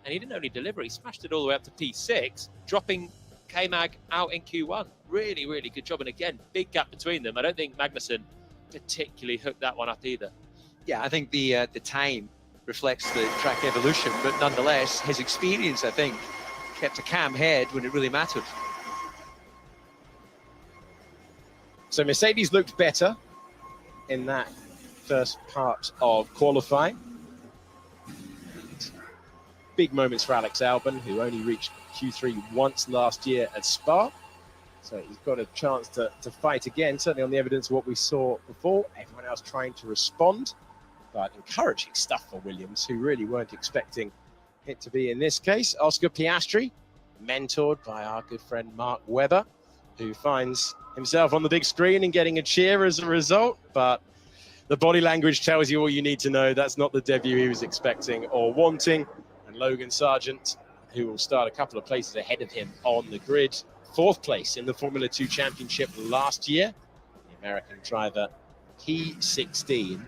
[SPEAKER 3] And he didn't only deliver, he smashed it all the way up to P6, dropping K-Mag out in Q1. Really, really good job. And again, big gap between them. I don't think Magnussen particularly hooked that one up either.
[SPEAKER 2] Yeah, I think the time reflects the track evolution, but nonetheless, his experience, I think, kept a calm head when it really mattered.
[SPEAKER 1] So Mercedes looked better in that first part of qualifying. Big moments for Alex Albon, who only reached Q3 once last year at Spa. So he's got a chance to fight again, certainly on the evidence of what we saw before. Everyone else trying to respond, but encouraging stuff for Williams, who really weren't expecting it to be in this case. Oscar Piastri, mentored by our good friend Mark Webber, who finds himself on the big screen and getting a cheer as a result, but the body language tells you all you need to know. That's not the debut he was expecting or wanting. And Logan Sargent, who will start a couple of places ahead of him on the grid. 4th place in the Formula 2 Championship last year. The American driver, P16,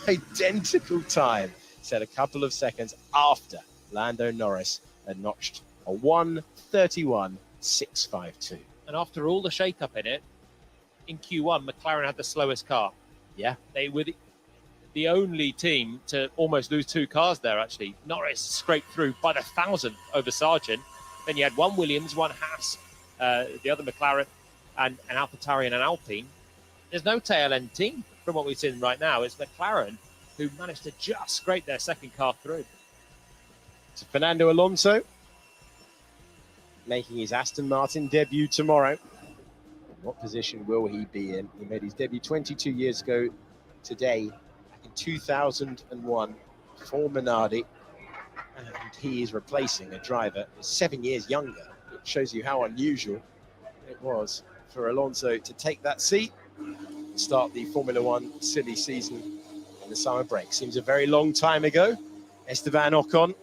[SPEAKER 1] identical time, set a couple of seconds after Lando Norris had notched a 1:31.652.
[SPEAKER 3] And after all the shake-up in it, in Q1, McLaren had the slowest car.
[SPEAKER 1] Yeah.
[SPEAKER 3] They were the only team to almost lose 2 cars there, actually. Norris scraped through by the 1,000 over Sargent. Then you had one Williams, one Haas, the other McLaren, and an AlphaTauri and an Alpine. There's no tail end team from what we've seen right now. It's McLaren who managed to just scrape their second car through.
[SPEAKER 1] So Fernando Alonso making his Aston Martin debut tomorrow. What position will he be in? He made his debut 22 years ago today, back in 2001, for Minardi. And he is replacing a driver who's 7 years younger. It shows you how unusual it was for Alonso to take that seat and start the Formula One silly season in the summer break. Seems a very long time ago. Esteban Ocon,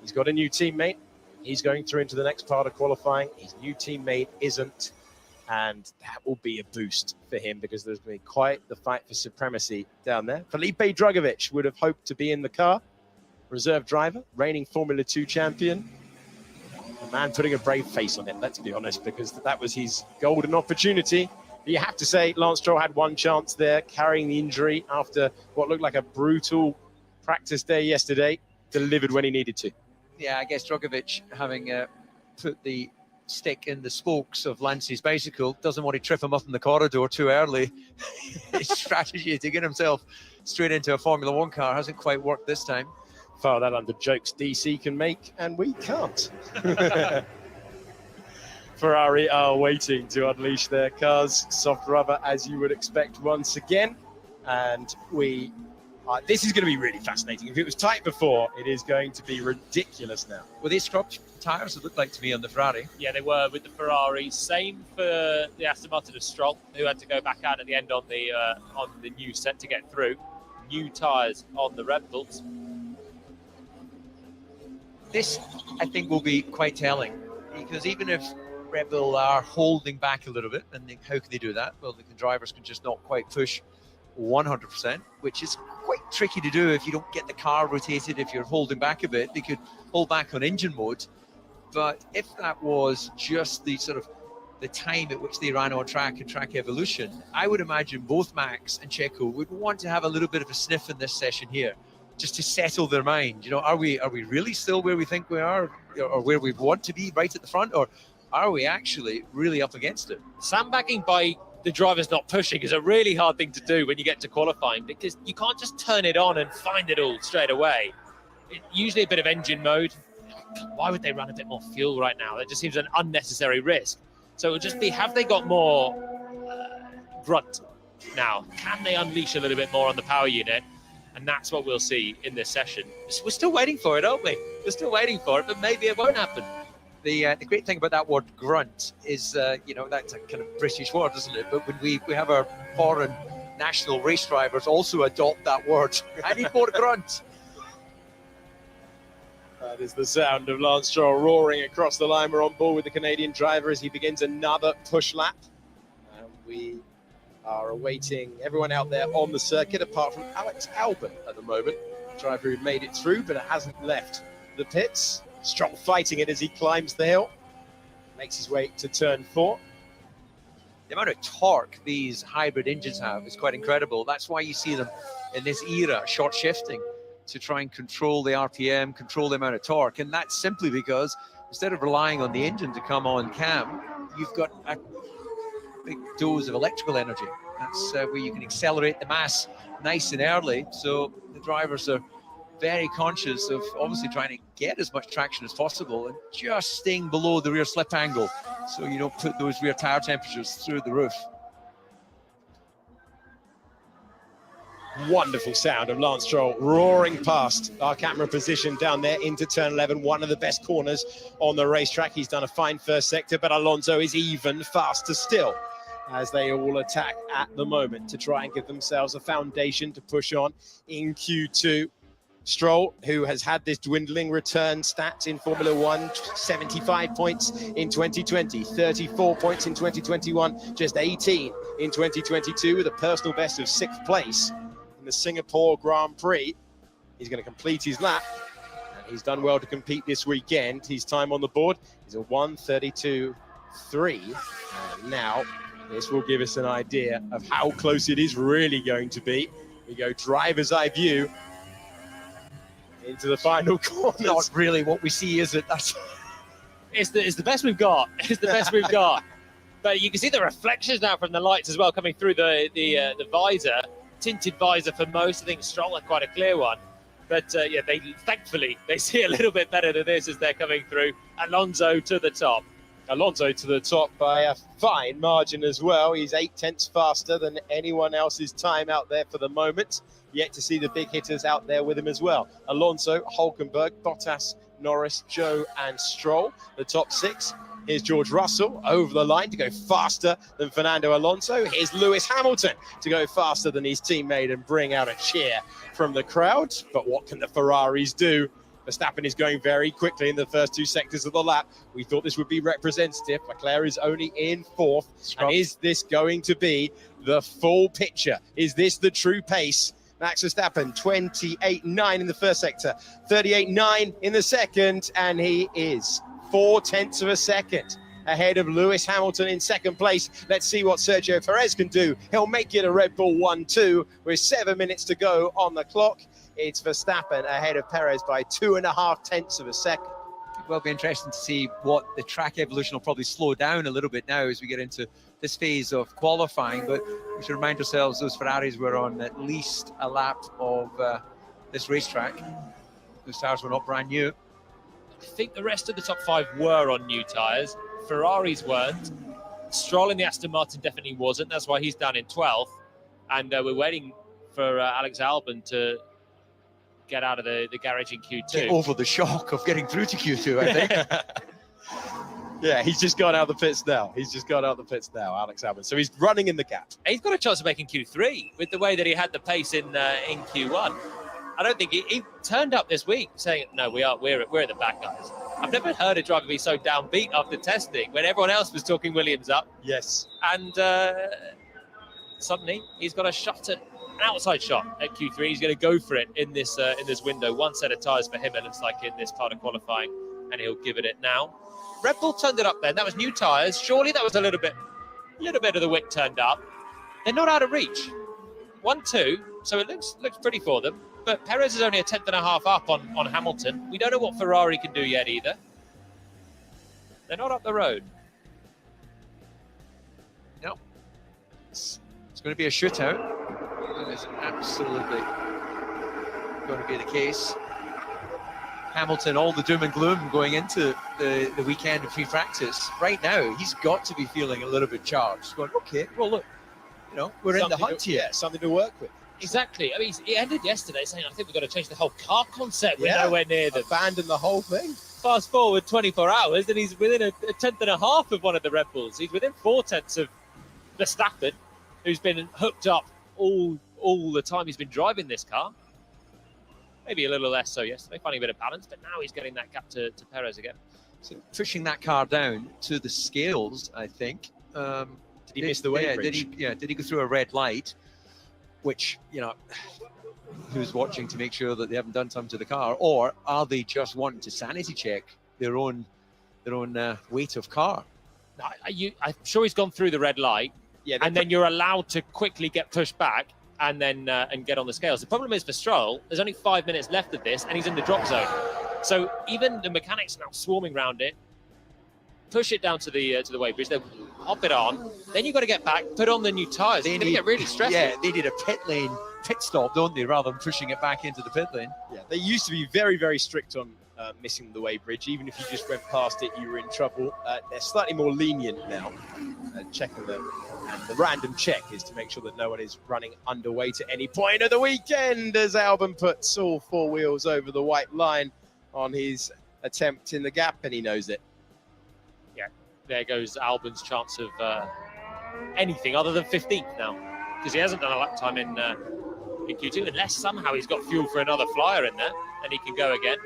[SPEAKER 1] he's got a new teammate. He's going through into the next part of qualifying. His new teammate isn't. And that will be a boost for him because there's been quite the fight for supremacy down there. Felipe Drugovich would have hoped to be in the car. reserve driver, reigning Formula 2 champion. A man putting a brave face on it, let's be honest, because that was his golden opportunity. But you have to say, Lance Stroll had one chance there, carrying the injury after what looked like a brutal practice day yesterday, delivered when he needed to.
[SPEAKER 2] Yeah, I guess Drogovic, having put the stick in the spokes of Lance's bicycle, doesn't want to trip him up in the corridor too early. His strategy to get himself straight into a Formula 1 car hasn't quite worked this time.
[SPEAKER 1] File that under jokes DC can make, and we can't. Ferrari are waiting to unleash their cars. Soft rubber, as you would expect, once again. And this is going to be really fascinating. If it was tight before, it is going to be ridiculous now.
[SPEAKER 2] Were they scrubbed tyres, it looked like to me, on the Ferrari?
[SPEAKER 3] Yeah, they were with the Ferrari. Same for the Aston Martin of Stroll, who had to go back out at the end on the new set to get through. New tyres on the Red Bulls.
[SPEAKER 2] This, I think, will be quite telling, because even if Red Bull are holding back a little bit, and how can they do that? Well, the drivers can just not quite push 100%, which is quite tricky to do if you don't get the car rotated. If you're holding back a bit, they could hold back on engine mode. But if that was just the sort of the time at which they ran on track and track evolution, I would imagine both Max and Checo would want to have a little bit of a sniff in this session here, just to settle their mind. You know, are we really still where we think we are, or where we want to be, right at the front, or are we actually really up against it?
[SPEAKER 3] Sandbagging by the drivers not pushing is a really hard thing to do when you get to qualifying, because you can't just turn it on and find it all straight away. Usually a bit of engine mode. Why would they run a bit more fuel right now? That just seems an unnecessary risk. So it would just be, have they got more grunt now? Can they unleash a little bit more on the power unit? And that's what we'll see in this session. We're still waiting for it, aren't we? We're still waiting for it, but maybe it won't happen.
[SPEAKER 2] The great thing about that word grunt is, that's a kind of British word, isn't it? But when we have our foreign national race drivers also adopt that word. I need more grunt.
[SPEAKER 1] That is the sound of Lance Stroll roaring across the line. We're on board with the Canadian driver as he begins another push lap. And we are awaiting everyone out there on the circuit, apart from Alex Albon at the moment, driver who made it through, but hasn't left the pits. Stroll fighting it as he climbs the hill, makes his way to turn 4.
[SPEAKER 2] The amount of torque these hybrid engines have is quite incredible. That's why you see them in this era short shifting to try and control the RPM, control the amount of torque. And that's simply because instead of relying on the engine to come on cam, you've got a big dose of electrical energy. That's where you can accelerate the mass nice and early. So the drivers are very conscious of obviously trying to get as much traction as possible and just staying below the rear slip angle so you don't put those rear tire temperatures through the roof.
[SPEAKER 1] Wonderful sound of Lance Stroll roaring past our camera position down there into turn 11, one of the best corners on the racetrack. He's done a fine first sector, but Alonso is even faster still as they all attack at the moment to try and give themselves a foundation to push on in Q2. Stroll, who has had this dwindling return stats in Formula 1, 75 points in 2020, 34 points in 2021, just 18 in 2022 with a personal best of 6th place in the Singapore Grand Prix. He's going to complete his lap, and he's done well to compete this weekend. His time on the board is a 1:32.3, and now this will give us an idea of how close it is really going to be. We go driver's eye view into the final corner.
[SPEAKER 2] Not really what we see, is it?
[SPEAKER 3] It's the best we've got. It's the best we've got. But you can see the reflections now from the lights as well coming through the visor, tinted visor for most. I think Stroll had quite a clear one. But yeah, thankfully they see a little bit better than this as they're coming through. Alonso to the top.
[SPEAKER 1] Alonso to the top by a fine margin as well. He's 8/10 faster than anyone else's time out there for the moment. Yet to see the big hitters out there with him as well. Alonso, Hülkenberg, Bottas, Norris, Joe and Stroll, the top 6. Here's George Russell over the line to go faster than Fernando Alonso. Here's Lewis Hamilton to go faster than his teammate and bring out a cheer from the crowd. But what can the Ferraris do? Verstappen is going very quickly in the first 2 sectors of the lap. We thought this would be representative. Leclerc is only in 4th. And is this going to be the full picture? Is this the true pace Max Verstappen, 28.9 in the first sector, 38.9 in the second, and he is 0.4 of a second ahead of Lewis Hamilton in second place. Let's see what Sergio Perez can do. He'll make it a Red Bull 1-2 with 7 minutes to go on the clock. It's Verstappen ahead of Perez by 2.5 of a second.
[SPEAKER 2] It will be interesting to see what the track evolution will probably slow down a little bit now as we get into this phase of qualifying, but we should remind ourselves those Ferraris were on at least a lap of this racetrack. Those tires were not brand new.
[SPEAKER 3] I think the rest of the top 5 were on new tyres. Ferraris weren't. Stroll in the Aston Martin definitely wasn't. That's why he's down in 12th. And we're waiting for Alex Albon to get out of the garage in Q2.
[SPEAKER 2] Get over the shock of getting through to Q2, I think.
[SPEAKER 1] Yeah, he's just got out of the pits now. Alex Albon. So he's running in the gap.
[SPEAKER 3] He's got a chance of making Q3 with the way that he had the pace in Q1. I don't think he turned up this week saying, no, we're at the back, guys. I've never heard a driver be so downbeat after testing when everyone else was talking Williams up.
[SPEAKER 1] Yes.
[SPEAKER 3] And suddenly he's got a shot at an outside shot at Q3. He's going to go for it in this window. One set of tyres for him, it looks like, in this part of qualifying, and he'll give it now. Red Bull turned it up then. That was new tyres. Surely that was a little bit of the wick turned up. They're not out of reach. 1-2, so it looks pretty for them. But Perez is only a 10.5 up on Hamilton. We don't know what Ferrari can do yet either. They're not up the road.
[SPEAKER 2] No. It's going to be a shootout. That is absolutely going to be the case. Hamilton, all the doom and gloom going into the weekend of free practice. Right now, he's got to be feeling a little bit charged. Going, okay, well, look, we're in the hunt here.
[SPEAKER 1] Yeah, something to work with.
[SPEAKER 3] Exactly. I mean, he ended yesterday saying, I think we've got to change the whole car concept. We're nowhere near them.
[SPEAKER 1] Abandon the whole thing.
[SPEAKER 3] Fast forward 24 hours, and he's within a 10.5 of one of the Red Bulls. He's within 0.4 of Verstappen, who's been hooked up all the time he's been driving this car. Maybe a little less so yesterday, finding a bit of balance, but now he's getting that gap to Perez again.
[SPEAKER 2] So pushing that car down to the scales, I think.
[SPEAKER 1] Did he miss the weight bridge?
[SPEAKER 2] Did he go through a red light? Which, who's watching to make sure that they haven't done something to the car, or are they just wanting to sanity check their own weight of car?
[SPEAKER 3] I'm sure he's gone through the red light, and then you're allowed to quickly get pushed back and then and get on the scales. The problem is for Stroll, there's only 5 minutes left of this, and he's in the drop zone. So even the mechanics now swarming around it, push it down to the weight bridge, then hop it on. Then you've got to get back, put on the new tyres. It's going to get really stressful.
[SPEAKER 2] Yeah, they need a pit stop, don't they, rather than pushing it back into the pit lane.
[SPEAKER 1] Yeah, they used to be very, very strict on missing the weight bridge. Even if you just went past it, you were in trouble. They're slightly more lenient now, checking them. And the random check is to make sure that no one is running underweight at any point of the weekend, as Albon puts all 4 wheels over the white line on his attempt in the gap, and he knows it.
[SPEAKER 3] Yeah, there goes Albon's chance of anything other than 15th now, because he hasn't done a lap time in Q2, unless somehow he's got fuel for another flyer in there, and he can go again.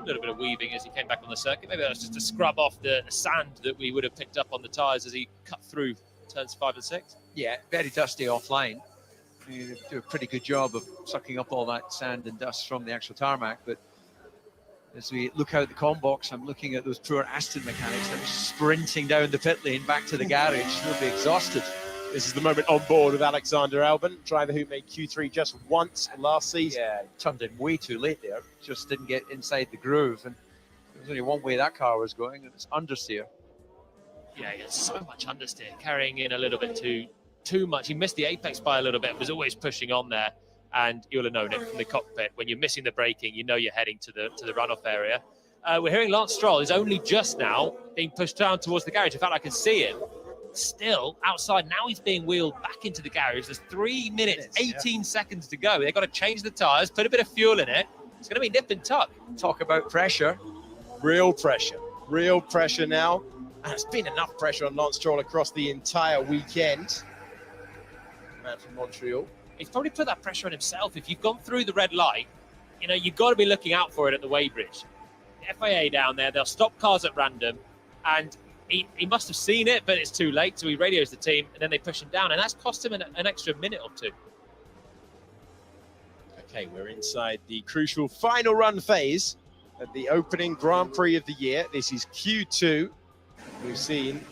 [SPEAKER 3] A little bit of weaving as he came back on the circuit. Maybe that was just to scrub off the sand that we would have picked up on the tyres as he cut through turns 5 and 6.
[SPEAKER 2] Yeah, very dusty offline. You do a pretty good job of sucking up all that sand and dust from the actual tarmac, but as we look out the comm box, I'm looking at those poor Aston mechanics that are sprinting down the pit lane back to the garage. They'll be exhausted.
[SPEAKER 1] This is the moment on board with Alexander Albon, driver who made Q3 just once last season.
[SPEAKER 2] Yeah, he turned in way too late there. Just didn't get inside the groove, and there was only one way that car was going, and it's understeer.
[SPEAKER 3] Yeah, he had so much understeer, carrying in a little bit too much. He missed the apex by a little bit, was always pushing on there, and you'll have known it from the cockpit. When you're missing the braking, you know you're heading to the runoff area. We're hearing Lance Stroll is only just now being pushed down towards the garage. In fact, I can see him still outside. Now he's being wheeled back into the garage. There's 3 minutes, 18 seconds to go. They've got to change the tyres, put a bit of fuel in it. It's going to be nip and tuck.
[SPEAKER 2] Talk about pressure.
[SPEAKER 1] Real pressure now. And it's been enough pressure on Lance Stroll across the entire weekend. Man from Montreal.
[SPEAKER 3] He's probably put that pressure on himself. If you've gone through the red light, you've got to be looking out for it at the weighbridge. The FIA down there, they'll stop cars at random, and he must have seen it, but it's too late, so he radios the team, and then they push him down, and that's cost him an extra minute or two.
[SPEAKER 1] Okay, we're inside the crucial final run phase of the opening Grand Prix of the year. This is Q2. We've seen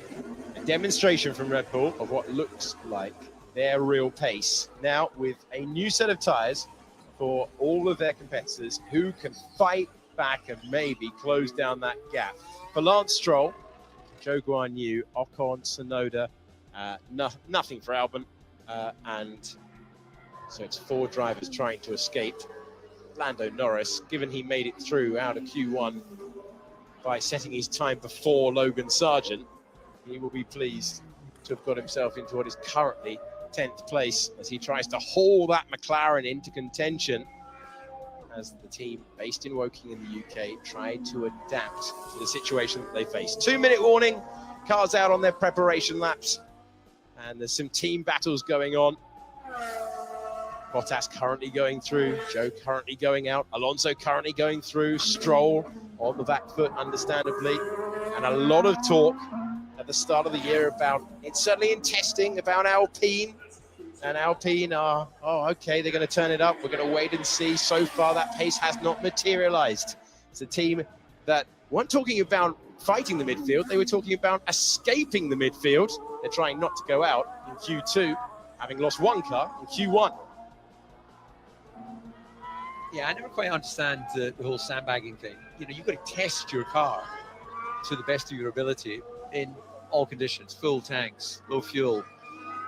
[SPEAKER 1] a demonstration from Red Bull of what looks like their real pace. Now with a new set of tyres for all of their competitors who can fight back and maybe close down that gap. For Lance Stroll, Zhou Guanyu, Ocon, Tsunoda, nothing for Albon, and so it's 4 drivers trying to escape. Lando Norris, given he made it through out of Q1 by setting his time before Logan Sargent, he will be pleased to have got himself into what is currently 10th place as he tries to haul that McLaren into contention as the team based in Woking in the UK tried to adapt to the situation that they face. 2-minute warning, cars out on their preparation laps, and there's some team battles going on. Bottas currently going through, Joe currently going out, Alonso currently going through, Stroll on the back foot, understandably, and a lot of talk at the start of the year about, it's certainly in testing, about Alpine, and Alpine are, oh, okay, they're going to turn it up, we're going to wait and see. So far, that pace has not materialized. It's a team that weren't talking about fighting the midfield, they were talking about escaping the midfield. They're trying not to go out in Q2, having lost 1 car in Q1.
[SPEAKER 2] Yeah, I never quite understand the whole sandbagging thing. You know, you've got to test your car to the best of your ability in all conditions, full tanks, low fuel,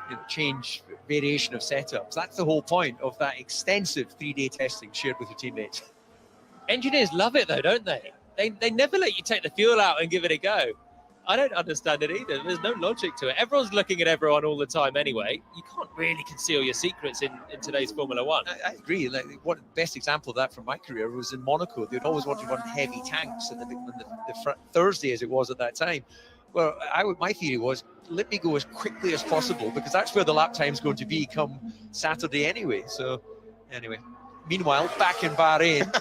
[SPEAKER 2] you know, change, variation of setups. That's the whole point of that extensive 3-day testing shared with your teammates.
[SPEAKER 3] Engineers love it though, don't they? They never let you take the fuel out and give it a go. I don't understand it either. There's no logic to it. Everyone's looking at everyone all the time anyway. You can't really conceal your secrets in today's Formula One.
[SPEAKER 2] I agree. Like, what the best example of that from my career was in Monaco. They'd always want to run heavy tanks at the Thursday, as it was at that time. Well, my theory was, let me go as quickly as possible, because that's where the lap time's going to be come Saturday anyway. So, anyway. Meanwhile, back in Bahrain.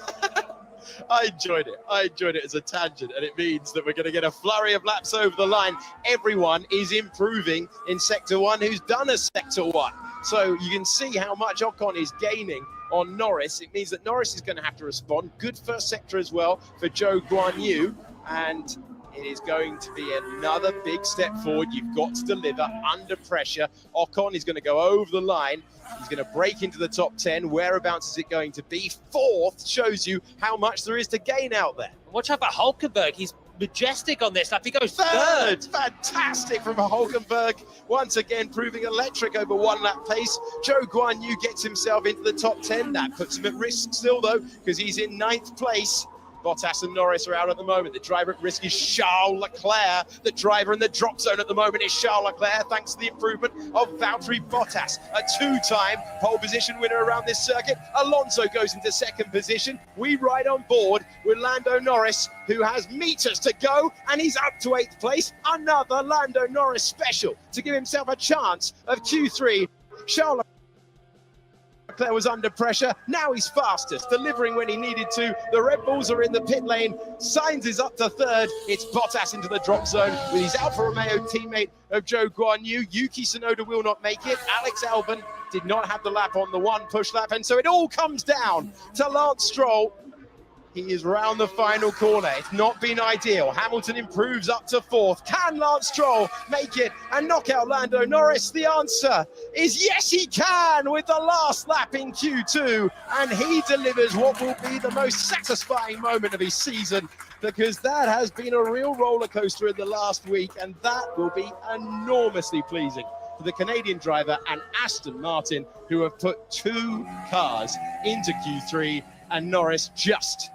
[SPEAKER 1] I enjoyed it as a tangent, and it means that we're going to get a flurry of laps over the line. Everyone is improving in Sector 1 who's done a Sector 1. So you can see how much Ocon is gaining on Norris. It means that Norris is going to have to respond. Good first sector as well for Zhou Guanyu, and it is going to be another big step forward. You've got to deliver under pressure. Ocon is going to go over the line. He's going to break into the top 10. Whereabouts is it going to be? 4th shows you how much there is to gain out there.
[SPEAKER 3] Watch out for Hulkenberg. He's majestic on this lap. He goes third.
[SPEAKER 1] Fantastic from Hulkenberg. Once again, proving electric over 1 lap pace. Zhou Guanyu gets himself into the top 10. That puts him at risk still, though, because he's in 9th place. Bottas and Norris are out at the moment. The driver at risk is Charles Leclerc. The driver in the drop zone at the moment is Charles Leclerc, thanks to the improvement of Valtteri Bottas, a 2-time pole position winner around this circuit. Alonso goes into 2nd position. We ride on board with Lando Norris, who has meters to go, and he's up to 8th place. Another Lando Norris special to give himself a chance of Q3. Charles Leclerc was under pressure. Now he's fastest, delivering when he needed to. The Red Bulls are in the pit lane. Sainz is up to 3rd. It's Bottas into the drop zone with his Alfa Romeo teammate of Zhou Guanyu. Yuki Tsunoda will not make it. Alex Albon did not have the lap on the 1 push lap, and so it all comes down to Lance Stroll. He is round the final corner. It's not been ideal. Hamilton improves up to 4th. Can Lance Stroll make it and knock out Lando Norris? The answer is yes, he can, with the last lap in Q2. And he delivers what will be the most satisfying moment of his season, because that has been a real roller coaster in the last week, and that will be enormously pleasing for the Canadian driver and Aston Martin, who have put 2 cars into Q3, and Norris just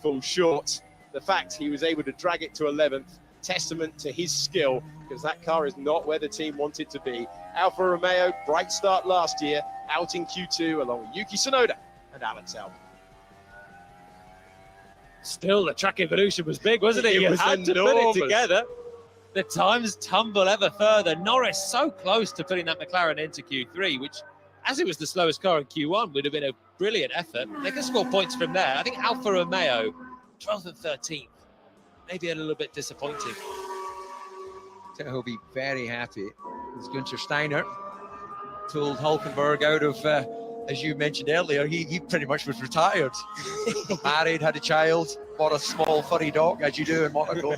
[SPEAKER 1] falls short. The fact he was able to drag it to 11th, testament to his skill, because that car is not where the team wanted to be. Alfa Romeo, bright start last year, out in Q2 along with Yuki Tsunoda and Alex Albon.
[SPEAKER 3] Still, the track evolution was big, wasn't it?
[SPEAKER 1] It
[SPEAKER 3] You
[SPEAKER 1] was
[SPEAKER 3] had to put
[SPEAKER 1] enormous.
[SPEAKER 3] it together. The times tumble ever further. Norris so close to putting that McLaren into Q3, which, as it was the slowest car in Q1, would have been a brilliant effort. They can score points from there. I think Alfa Romeo, 12th and 13th, maybe a little bit disappointing.
[SPEAKER 2] So he'll be very happy. As Günther Steiner told Hulkenberg out of as you mentioned earlier, he pretty much was retired. Married, had a child, bought a small furry dog, as you do in Monaco.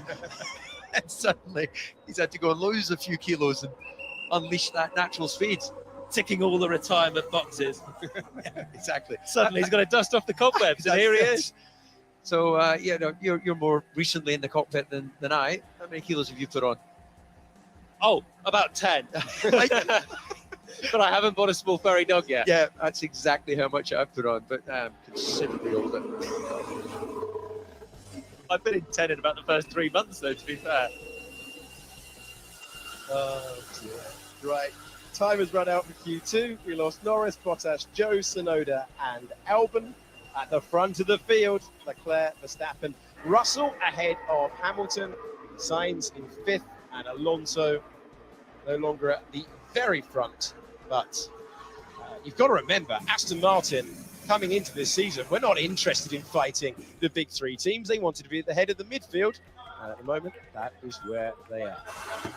[SPEAKER 2] And suddenly he's had to go and lose a few kilos and unleash that natural speed.
[SPEAKER 3] Ticking all the retirement boxes.
[SPEAKER 2] Yeah, exactly.
[SPEAKER 3] Suddenly he's got to dust off the cobwebs, and here he is.
[SPEAKER 2] So, you're more recently in the cockpit than I. How many kilos have you put on?
[SPEAKER 3] Oh, about 10. But I haven't bought a small furry dog yet.
[SPEAKER 2] Yeah, that's exactly how much I've put on, but considerably older.
[SPEAKER 3] I've been in 10 in about the first 3 months, though, to be fair.
[SPEAKER 1] Oh, dear. Right. Time has run out for Q2. We lost Norris, Bottas, Joe, Sonoda, and Albon at the front of the field. Leclerc, Verstappen, Russell ahead of Hamilton, Sainz in 5th, and Alonso no longer at the very front. But you've got to remember, Aston Martin coming into this season, we're not interested in fighting the big three teams. They wanted to be at the head of the midfield. And at the moment, that is where they are.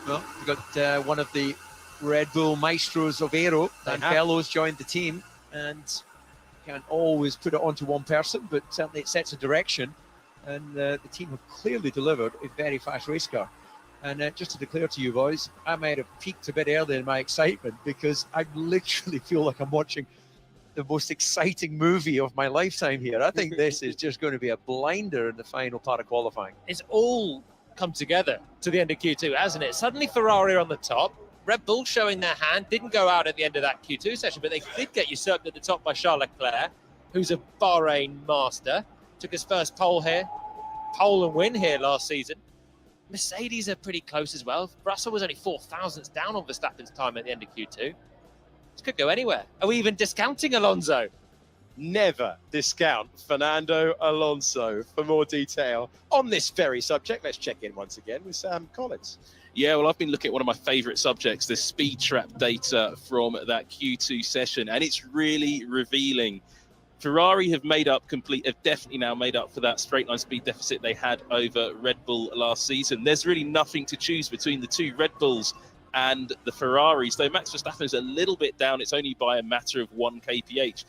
[SPEAKER 2] Well, we've got one of the Red Bull maestros of Aero, Dan Fellows, joined the team, and can't always put it onto one person, but certainly it sets a direction. And the team have clearly delivered a very fast race car. And just to declare to you boys, I might have peaked a bit early in my excitement, because I literally feel like I'm watching the most exciting movie of my lifetime here. I think this is just going to be a blinder in the final part of qualifying.
[SPEAKER 3] It's all come together to the end of Q2, hasn't it? Suddenly Ferrari are on the top. Red Bull showing their hand, didn't go out at the end of that Q2 session, but they did get usurped at the top by Charles Leclerc, who's a Bahrain master. Took his first pole and win here last season. Mercedes are pretty close as well. Russell was only 4 thousandths down on Verstappen's time at the end of Q2. This could go anywhere. Are we even discounting Alonso?
[SPEAKER 1] Never discount Fernando Alonso. For more detail on this very subject, let's check in once again with Sam Collins.
[SPEAKER 4] Yeah, well, I've been looking at one of my favourite subjects, the speed trap data from that Q2 session, and it's really revealing. Ferrari have definitely now made up for that straight line speed deficit they had over Red Bull last season. There's really nothing to choose between the two Red Bulls and the Ferraris, though Max Verstappen is a little bit down. It's only by a matter of 1 kph.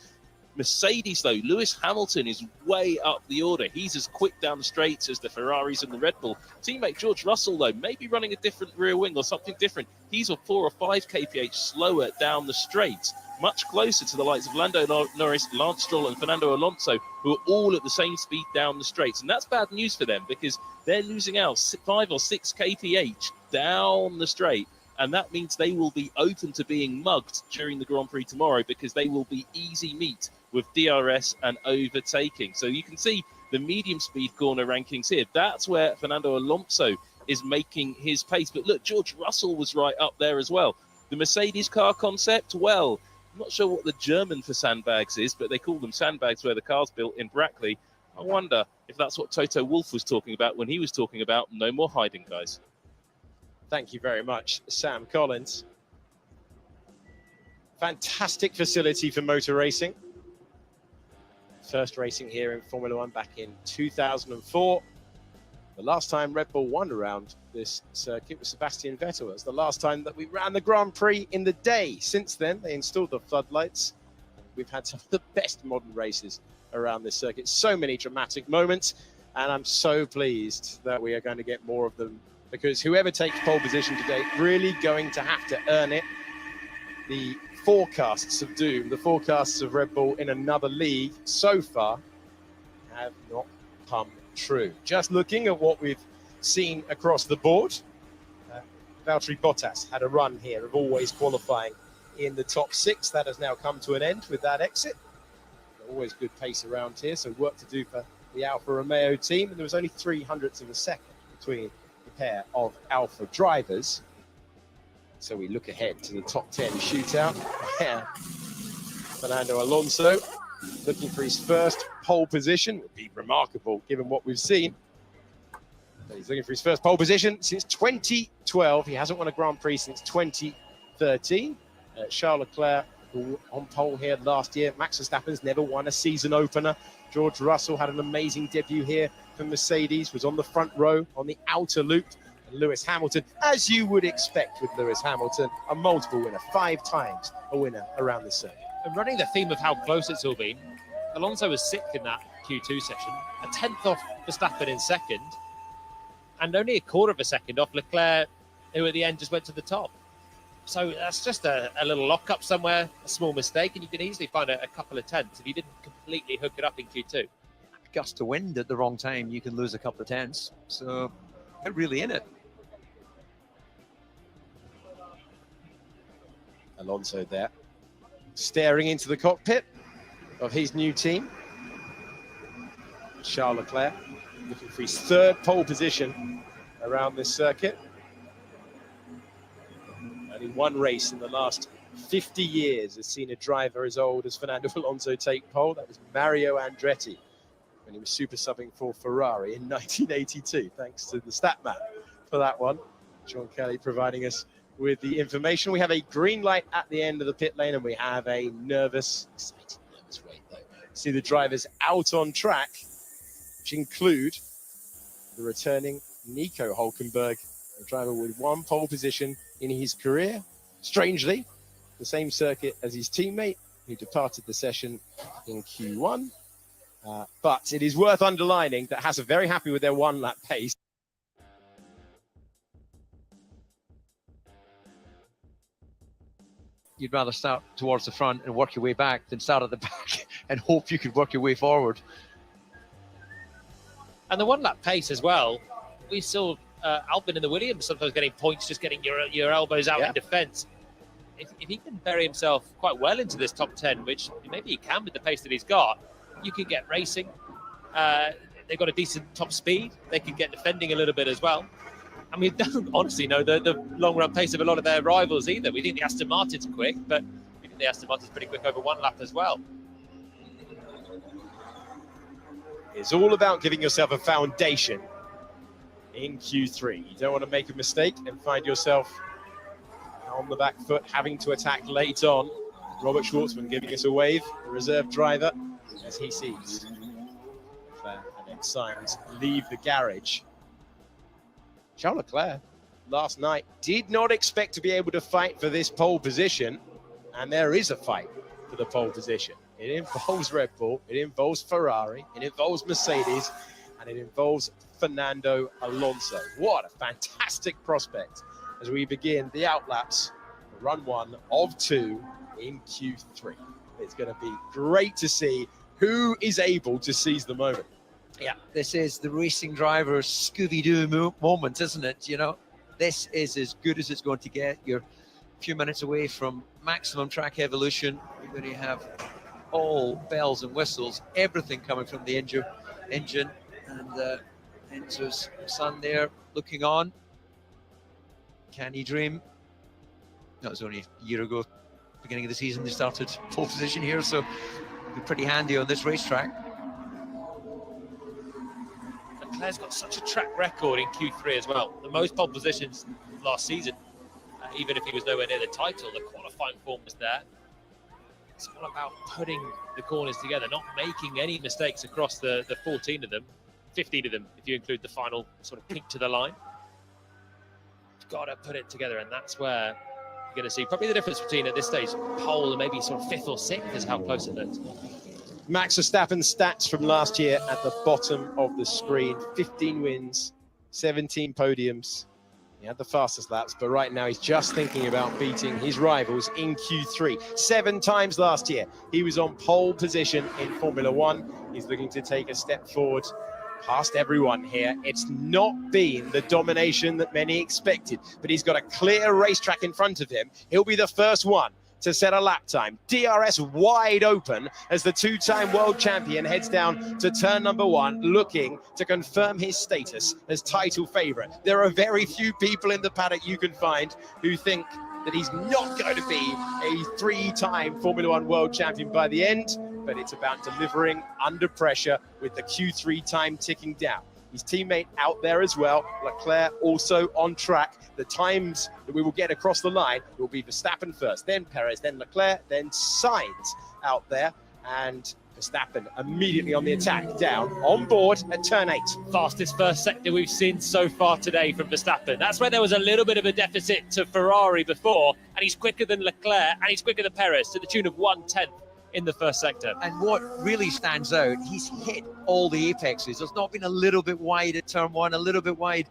[SPEAKER 4] Mercedes, though, Lewis Hamilton is way up the order. He's as quick down the straights as the Ferraris and the Red Bull. Teammate George Russell, though, maybe running a different rear wing or something different. He's a 4 or 5 kph slower down the straights, much closer to the likes of Lando Norris, Lance Stroll and Fernando Alonso, who are all at the same speed down the straights. And that's bad news for them, because they're losing out 5 or 6 kph down the straight. And that means they will be open to being mugged during the Grand Prix tomorrow, because they will be easy meat with DRS and overtaking. So you can see the medium speed corner rankings here. That's where Fernando Alonso is making his pace. But look, George Russell was right up there as well. The Mercedes car concept, well, I'm not sure what the German for sandbags is, but they call them sandbags where the car's built in Brackley. I wonder if that's what Toto Wolff was talking about when he was talking about no more hiding, guys.
[SPEAKER 1] Thank you very much, Sam Collins. Fantastic facility for motor racing. First racing here in Formula One back in 2004. The last time Red Bull won around this circuit was Sebastian Vettel. That's the last time that we ran the Grand Prix in the day. Since then, they installed the floodlights. We've had some of the best modern races around this circuit. So many dramatic moments, and I'm so pleased that we are going to get more of them, because whoever takes pole position today really going to have to earn it. The forecasts of doom, the forecasts of Red Bull in another league so far have not come true. Just looking at what we've seen across the board, Valtteri Bottas had a run here of always qualifying in the top 6. That has now come to an end with that exit. Always good pace around here, so work to do for the Alfa Romeo team. And there was only 300ths of a second between the pair of Alfa drivers. So we look ahead to the top 10 shootout. Yeah. Fernando Alonso looking for his first pole position. Would be remarkable given what we've seen. So he's looking for his first pole position since 2012. He hasn't won a Grand Prix since 2013. Charles Leclerc on pole here last year. Max Verstappen's never won a season opener. George Russell had an amazing debut here for Mercedes, was on the front row on the outer loop. Lewis Hamilton, as you would expect with Lewis Hamilton, a multiple winner, 5 times a winner around the circuit.
[SPEAKER 3] And running the theme of how close it's all been, Alonso was 6th in that Q2 session, a 10th off Verstappen in 2nd, and only a quarter of a second off Leclerc, who at the end just went to the top. So that's just a little lock-up somewhere, a small mistake, and you can easily find a couple of tenths if you didn't completely hook it up in Q2.
[SPEAKER 2] Gust of wind at the wrong time, you can lose a couple of tenths. So they're really in it.
[SPEAKER 1] Alonso there, staring into the cockpit of his new team. Charles Leclerc looking for his 3rd pole position around this circuit. Only one race in the last 50 years has seen a driver as old as Fernando Alonso take pole. That was Mario Andretti when he was super subbing for Ferrari in 1982. Thanks to the stat man for that one. Sean Kelly providing us with the information. We have a green light at the end of the pit lane, and we have a nervous, excited, nervous wait though. See the drivers out on track, which include the returning Nico Hulkenberg, a driver with 1 pole position in his career. Strangely, the same circuit as his teammate, who departed the session in Q1. But it is worth underlining that Haas are very happy with their 1-lap pace.
[SPEAKER 2] You'd rather start towards the front and work your way back than start at the back and hope you could work your way forward.
[SPEAKER 3] And the 1-lap pace as well, we saw Albon in the Williams sometimes getting points, just getting your elbows out in defence. If he can bury himself quite well into this top 10, which maybe he can with the pace that he's got, you can get racing. They've got a decent top speed. They can get defending a little bit as well. And we don't honestly know the long-run pace of a lot of their rivals either. We think the Aston Martin's quick, but we think the Aston Martin's pretty quick over 1 lap as well.
[SPEAKER 1] It's all about giving yourself a foundation in Q3. You don't want to make a mistake and find yourself on the back foot, having to attack late on. Robert Schwartzman giving us a wave, the reserve driver, as he sees Leclerc and then Sainz leave the garage. Charles Leclerc last night did not expect to be able to fight for this pole position, and there is a fight for the pole position. It involves Red Bull, it involves Ferrari, it involves Mercedes, and it involves Fernando Alonso. What a fantastic prospect as we begin the outlaps, run 1 of 2 in Q3. It's going to be great to see who is able to seize the moment.
[SPEAKER 2] Yeah, this is the racing driver's Scooby-Doo moment, isn't it? You know, this is as good as it's going to get. You're a few minutes away from maximum track evolution. You're going to have all bells and whistles, everything coming from the engine. And Enzo's son there looking on. Can he dream? That was only a year ago, beginning of the season, they started pole position here, so it'll be pretty handy on this racetrack.
[SPEAKER 3] Leclerc's got such a track record in Q3 as well. The most pole positions last season, even if he was nowhere near the title, the qualifying form was there. It's all about putting the corners together, not making any mistakes across the 14 of them, 15 of them, if you include the final sort of peak to the line. You've got to put it together, and that's where you're going to see probably the difference between, at this stage, pole and maybe sort of 5th or 6th is how close it looks.
[SPEAKER 1] Max Verstappen's stats from last year at the bottom of the screen. 15 wins, 17 podiums. He had the fastest laps, but right now he's just thinking about beating his rivals in Q3. 7 times last year, he was on pole position in Formula 1. He's looking to take a step forward past everyone here. It's not been the domination that many expected, but he's got a clear racetrack in front of him. He'll be the first one to set a lap time. DRS wide open as the 2-time world champion heads down to turn number 1, looking to confirm his status as title favorite. There are very few people in the paddock you can find who think that he's not going to be a 3-time Formula 1 world champion by the end, but it's about delivering under pressure with the Q3 time ticking down. His teammate out there as well, Leclerc also on track. The times that we will get across the line will be Verstappen first, then Perez, then Leclerc, then Sainz out there. And Verstappen immediately on the attack, down, on board at turn 8.
[SPEAKER 3] Fastest first sector we've seen so far today from Verstappen. That's where there was a little bit of a deficit to Ferrari before, and he's quicker than Leclerc, and he's quicker than Perez, to the tune of 1/10 in the first sector.
[SPEAKER 2] And what really stands out, he's hit all the apexes. There's not been a little bit wide at turn 1, a little bit wide,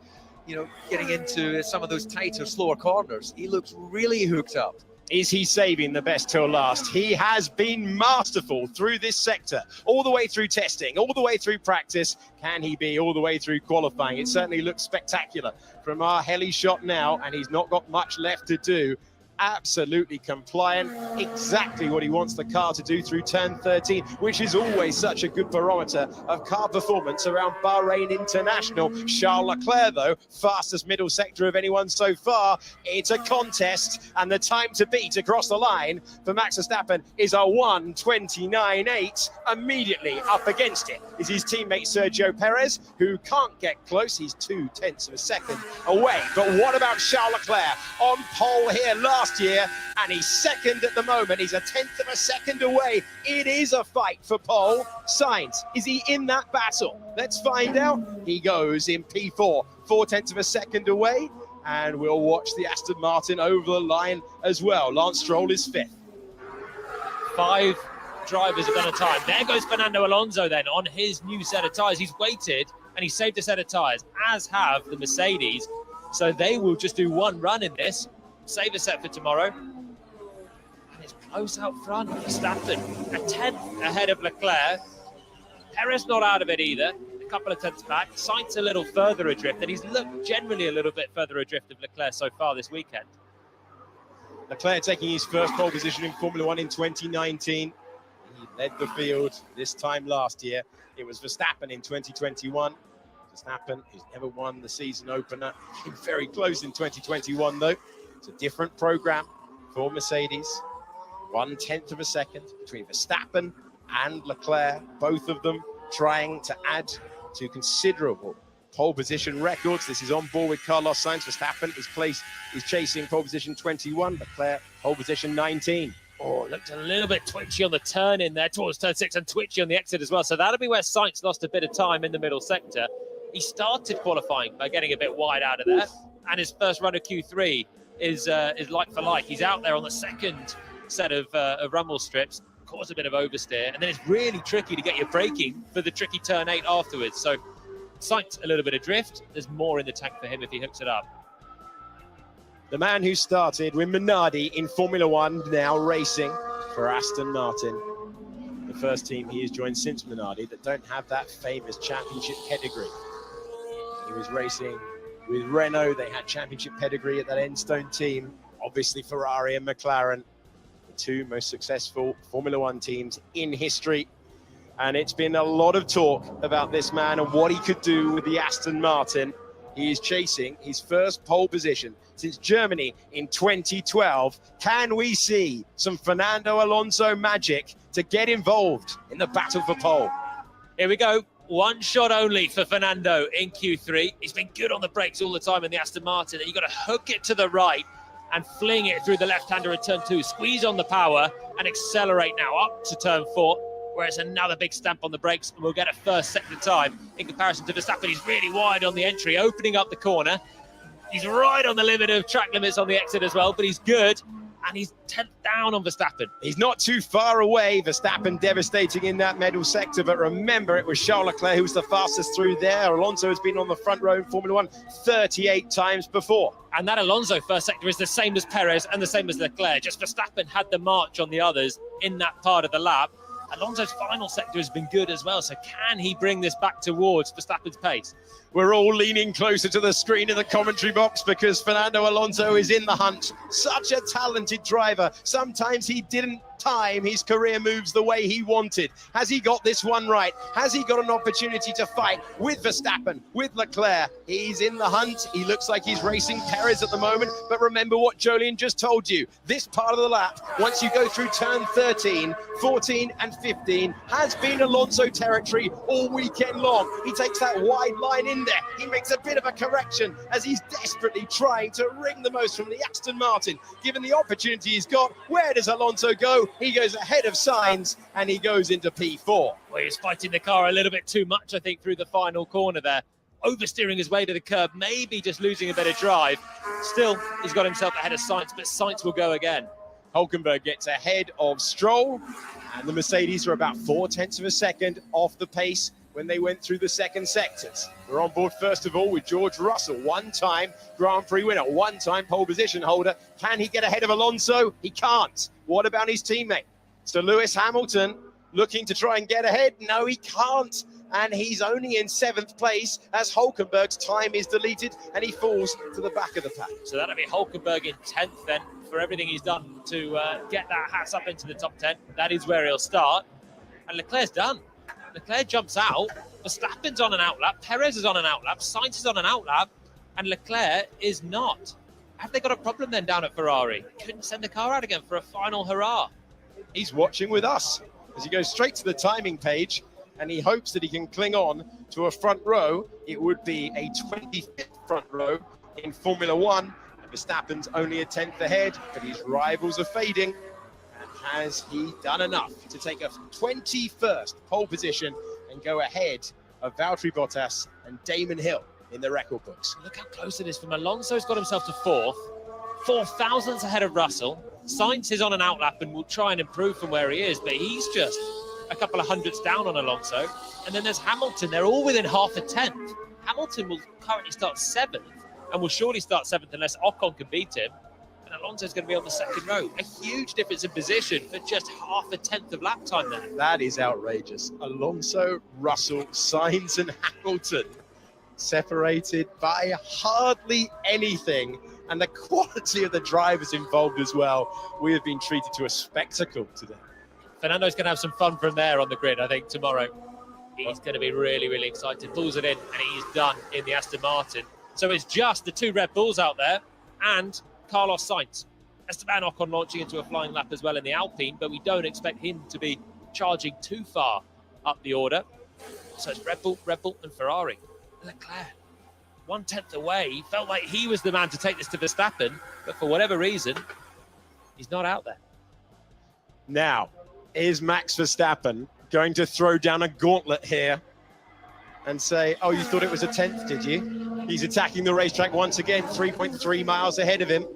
[SPEAKER 2] you know, getting into some of those tighter, slower corners. He looks really hooked up.
[SPEAKER 1] Is he saving the best till last? He has been masterful through this sector, all the way through testing, all the way through practice. Can he be all the way through qualifying? It certainly looks spectacular from our heli shot now, and he's not got much left to do. Absolutely compliant, exactly what he wants the car to do through turn 13, which is always such a good barometer of car performance around Bahrain International. Charles Leclerc, though, fastest middle sector of anyone so far. It's a contest, and the time to beat across the line for Max Verstappen is a 1:29.8. Immediately up against it is his teammate Sergio Perez, who can't get close. He's 0.2 of a second away. But what about Charles Leclerc on pole here last year, and he's second at the moment. He's 1/10 of a second away. It is a fight for pole. Sainz, is he in that battle? Let's find out. He goes in P4, 4/10 of a second away, and we'll watch the Aston Martin over the line as well. Lance Stroll is 5th.
[SPEAKER 3] 5 drivers have done a time. There goes Fernando Alonso then on his new set of tyres. He's waited and he saved a set of tyres, as have the Mercedes. So they will just do one run in this, save a set for tomorrow. And it's close out front. Verstappen, 1/10 ahead of Leclerc. Perez not out of it either. A couple of tenths back. Sainz a little further adrift, and he's looked generally a little bit further adrift of Leclerc so far this weekend.
[SPEAKER 1] Leclerc taking his first pole position in Formula 1 in 2019. He led the field this time last year. It was Verstappen in 2021. Verstappen, who's never won the season opener, came very close in 2021 though. It's a different program for Mercedes. 1/10 of a second between Verstappen and Leclerc, both of them trying to add to considerable pole position records. This is on board with Carlos Sainz. Verstappen is chasing pole position 21, Leclerc pole position 19.
[SPEAKER 3] Oh, looked a little bit twitchy on the turn in there towards turn 6, and twitchy on the exit as well. So that'll be where Sainz lost a bit of time in the middle sector. He started qualifying by getting a bit wide out of there, and his first run of Q3 is like for like. He's out there on the second set of rumble strips, caused a bit of oversteer, and then it's really tricky to get your braking for the tricky turn 8 afterwards. So Sainz a little bit of drift. There's more in the tank for him if he hooks it up.
[SPEAKER 1] The man who started with Minardi in Formula 1 now racing for Aston Martin. The first team he has joined since Minardi that don't have that famous championship pedigree. He was racing with Renault. They had championship pedigree at that Enstone team. Obviously Ferrari and McLaren, the two most successful Formula 1 teams in history. And it's been a lot of talk about this man and what he could do with the Aston Martin. He is chasing his first pole position since Germany in 2012. Can we see some Fernando Alonso magic to get involved in the battle for pole?
[SPEAKER 3] Here we go. One shot only for Fernando in Q3. He's been good on the brakes all the time in the Aston Martin. You've got to hook it to the right and fling it through the left-hander in turn 2. Squeeze on the power and accelerate now up to turn 4, where it's another big stamp on the brakes, and we'll get a first sector time in comparison to Verstappen. He's really wide on the entry, opening up the corner. He's right on the limit of track limits on the exit as well, but he's good, and he's 10th down on Verstappen.
[SPEAKER 1] He's not too far away. Verstappen devastating in that middle sector, but remember, it was Charles Leclerc who was the fastest through there. Alonso has been on the front row in Formula 1 38 times before.
[SPEAKER 3] And that Alonso first sector is the same as Perez and the same as Leclerc. Just Verstappen had the march on the others in that part of the lap. Alonso's final sector has been good as well, so can he bring this back towards Verstappen's pace?
[SPEAKER 1] We're all leaning closer to the screen in the commentary box because Fernando Alonso is in the hunt. Such a talented driver. Sometimes he didn't time his career moves the way he wanted. Has he got this one right? Has he got an opportunity to fight with Verstappen, with Leclerc? He's in the hunt. He looks like he's racing Perez at the moment, but remember what Jolien just told you. This part of the lap, once you go through turn 13, 14 and 15, has been Alonso territory all weekend long. He takes that wide line in there. He makes a bit of a correction as he's desperately trying to wring the most from the Aston Martin. Given the opportunity he's got, where does Alonso go? He goes ahead of Sainz and he goes into P4.
[SPEAKER 3] Well, he was fighting the car a little bit too much, I think, through the final corner there. Oversteering his way to the curb, maybe just losing a bit of drive. Still, he's got himself ahead of Sainz, but Sainz will go again.
[SPEAKER 1] Hulkenberg gets ahead of Stroll, and the Mercedes are about 0.4 of a second off the pace when they went through the second sectors. We're on board first of all with George Russell, one-time Grand Prix winner, one-time pole position holder. Can he get ahead of Alonso? He can't. What about his teammate? So Lewis Hamilton looking to try and get ahead. No, he can't. And he's only in 7th place as Hulkenberg's time is deleted and he falls to the back of the pack.
[SPEAKER 3] So that'll be Hulkenberg in 10th then, for everything he's done to get that Haas up into the top 10. That is where he'll start. And Leclerc's done. Leclerc jumps out. Verstappen's on an outlap. Perez is on an outlap. Sainz is on an outlap. And Leclerc is not. Have they got a problem then down at Ferrari? Couldn't send the car out again for a final hurrah.
[SPEAKER 1] He's watching with us as he goes straight to the timing page and he hopes that he can cling on to a front row. It would be a 25th front row in Formula One. Verstappen's only a 10th ahead, but his rivals are fading. And has he done enough to take a 21st pole position and go ahead of Valtteri Bottas and Damon Hill in the record books?
[SPEAKER 3] Look how close it is from Alonso's got himself to 4th. 4 thousandths ahead of Russell. Sainz is on an outlap and will try and improve from where he is, but he's just a couple of hundredths down on Alonso. And then there's Hamilton. They're all within half a 10th. Hamilton will currently start 7th and will surely start 7th unless Ocon can beat him. And Alonso's going to be on the second row. A huge difference in position for just half a 10th of lap time there.
[SPEAKER 1] That is outrageous. Alonso, Russell, Sainz and Hamilton separated by hardly anything. And the quality of the drivers involved as well. We have been treated to a spectacle today.
[SPEAKER 3] Fernando's going to have some fun from there on the grid, I think, tomorrow. He's going to be really, really excited. Pulls it in, and he's done in the Aston Martin. So it's just the 2 Red Bulls out there and Carlos Sainz. Esteban Ocon launching into a flying lap as well in the Alpine, but we don't expect him to be charging too far up the order. So it's Red Bull, and Ferrari. Leclerc, 1/10 away. He felt like he was the man to take this to Verstappen, but for whatever reason, he's not out there.
[SPEAKER 1] Now, is Max Verstappen going to throw down a gauntlet here and say, oh, you thought it was a 10th, did you? He's attacking the racetrack once again, 3.3 miles ahead of him.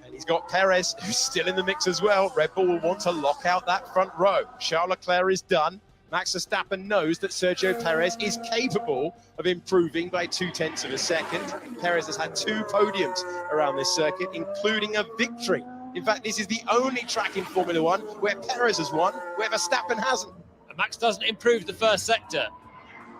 [SPEAKER 1] And he's got Perez, who's still in the mix as well. Red Bull will want to lock out that front row. Charles Leclerc is done. Max Verstappen knows that Sergio Perez is capable of improving by 0.2 of a second. Perez has had 2 podiums around this circuit, including a victory. In fact, this is the only track in Formula One where Perez has won, where Verstappen hasn't.
[SPEAKER 3] And Max doesn't improve the first sector.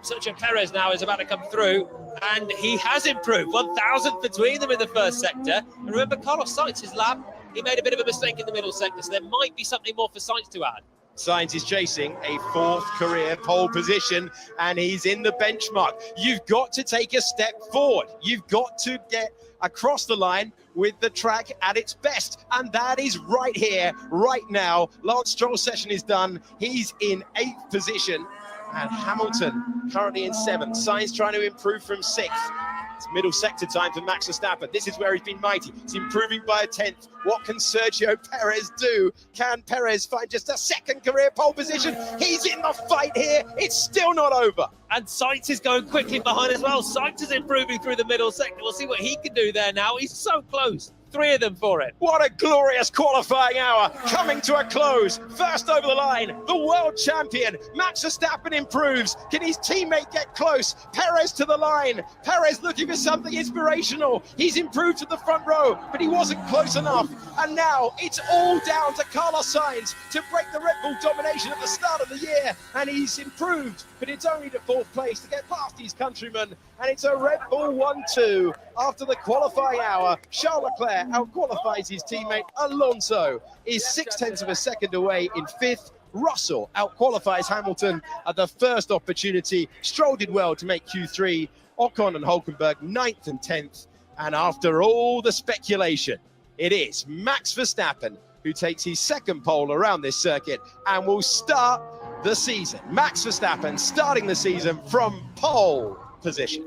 [SPEAKER 3] Sergio Perez now is about to come through, and he has improved. 1,000th between them in the first sector. And remember, Carlos Sainz, his lap, he made a bit of a mistake in the middle sector, so there might be something more for Sainz to add.
[SPEAKER 1] Sainz is chasing a 4th career pole position, and he's in the benchmark. You've got to take a step forward. You've got to get across the line with the track at its best, and that is right here, right now. Lance Stroll's session is done. He's in 8th position, and Hamilton currently in 7th. Sainz trying to improve from 6th. It's middle sector time for Max Verstappen. This is where he's been mighty. He's improving by a 10th. What can Sergio Perez do? Can Perez find just a 2nd career pole position? He's in the fight here. It's still not over.
[SPEAKER 3] And Sainz is going quickly behind as well. Sainz is improving through the middle sector. We'll see what he can do there now. He's so close. 3 of them for it.
[SPEAKER 1] What a glorious qualifying hour coming to a close. First over the line, the world champion, Max Verstappen improves. Can his teammate get close? Perez to the line. Perez looking for something inspirational. He's improved to the front row, but he wasn't close enough. And now it's all down to Carlos Sainz to break the Red Bull domination at the start of the year. And he's improved, but it's only to 4th place to get past his countrymen. And it's a Red Bull 1-2 after the qualifying hour. Charles Leclerc outqualifies his teammate. Alonso is 0.6 of a second away in 5th. Russell outqualifies Hamilton at the first opportunity. Stroll did well to make Q3. Ocon and Hulkenberg 9th and 10th. And after all the speculation, it is Max Verstappen who takes his 2nd pole around this circuit and will start the season. Max Verstappen starting the season from pole position.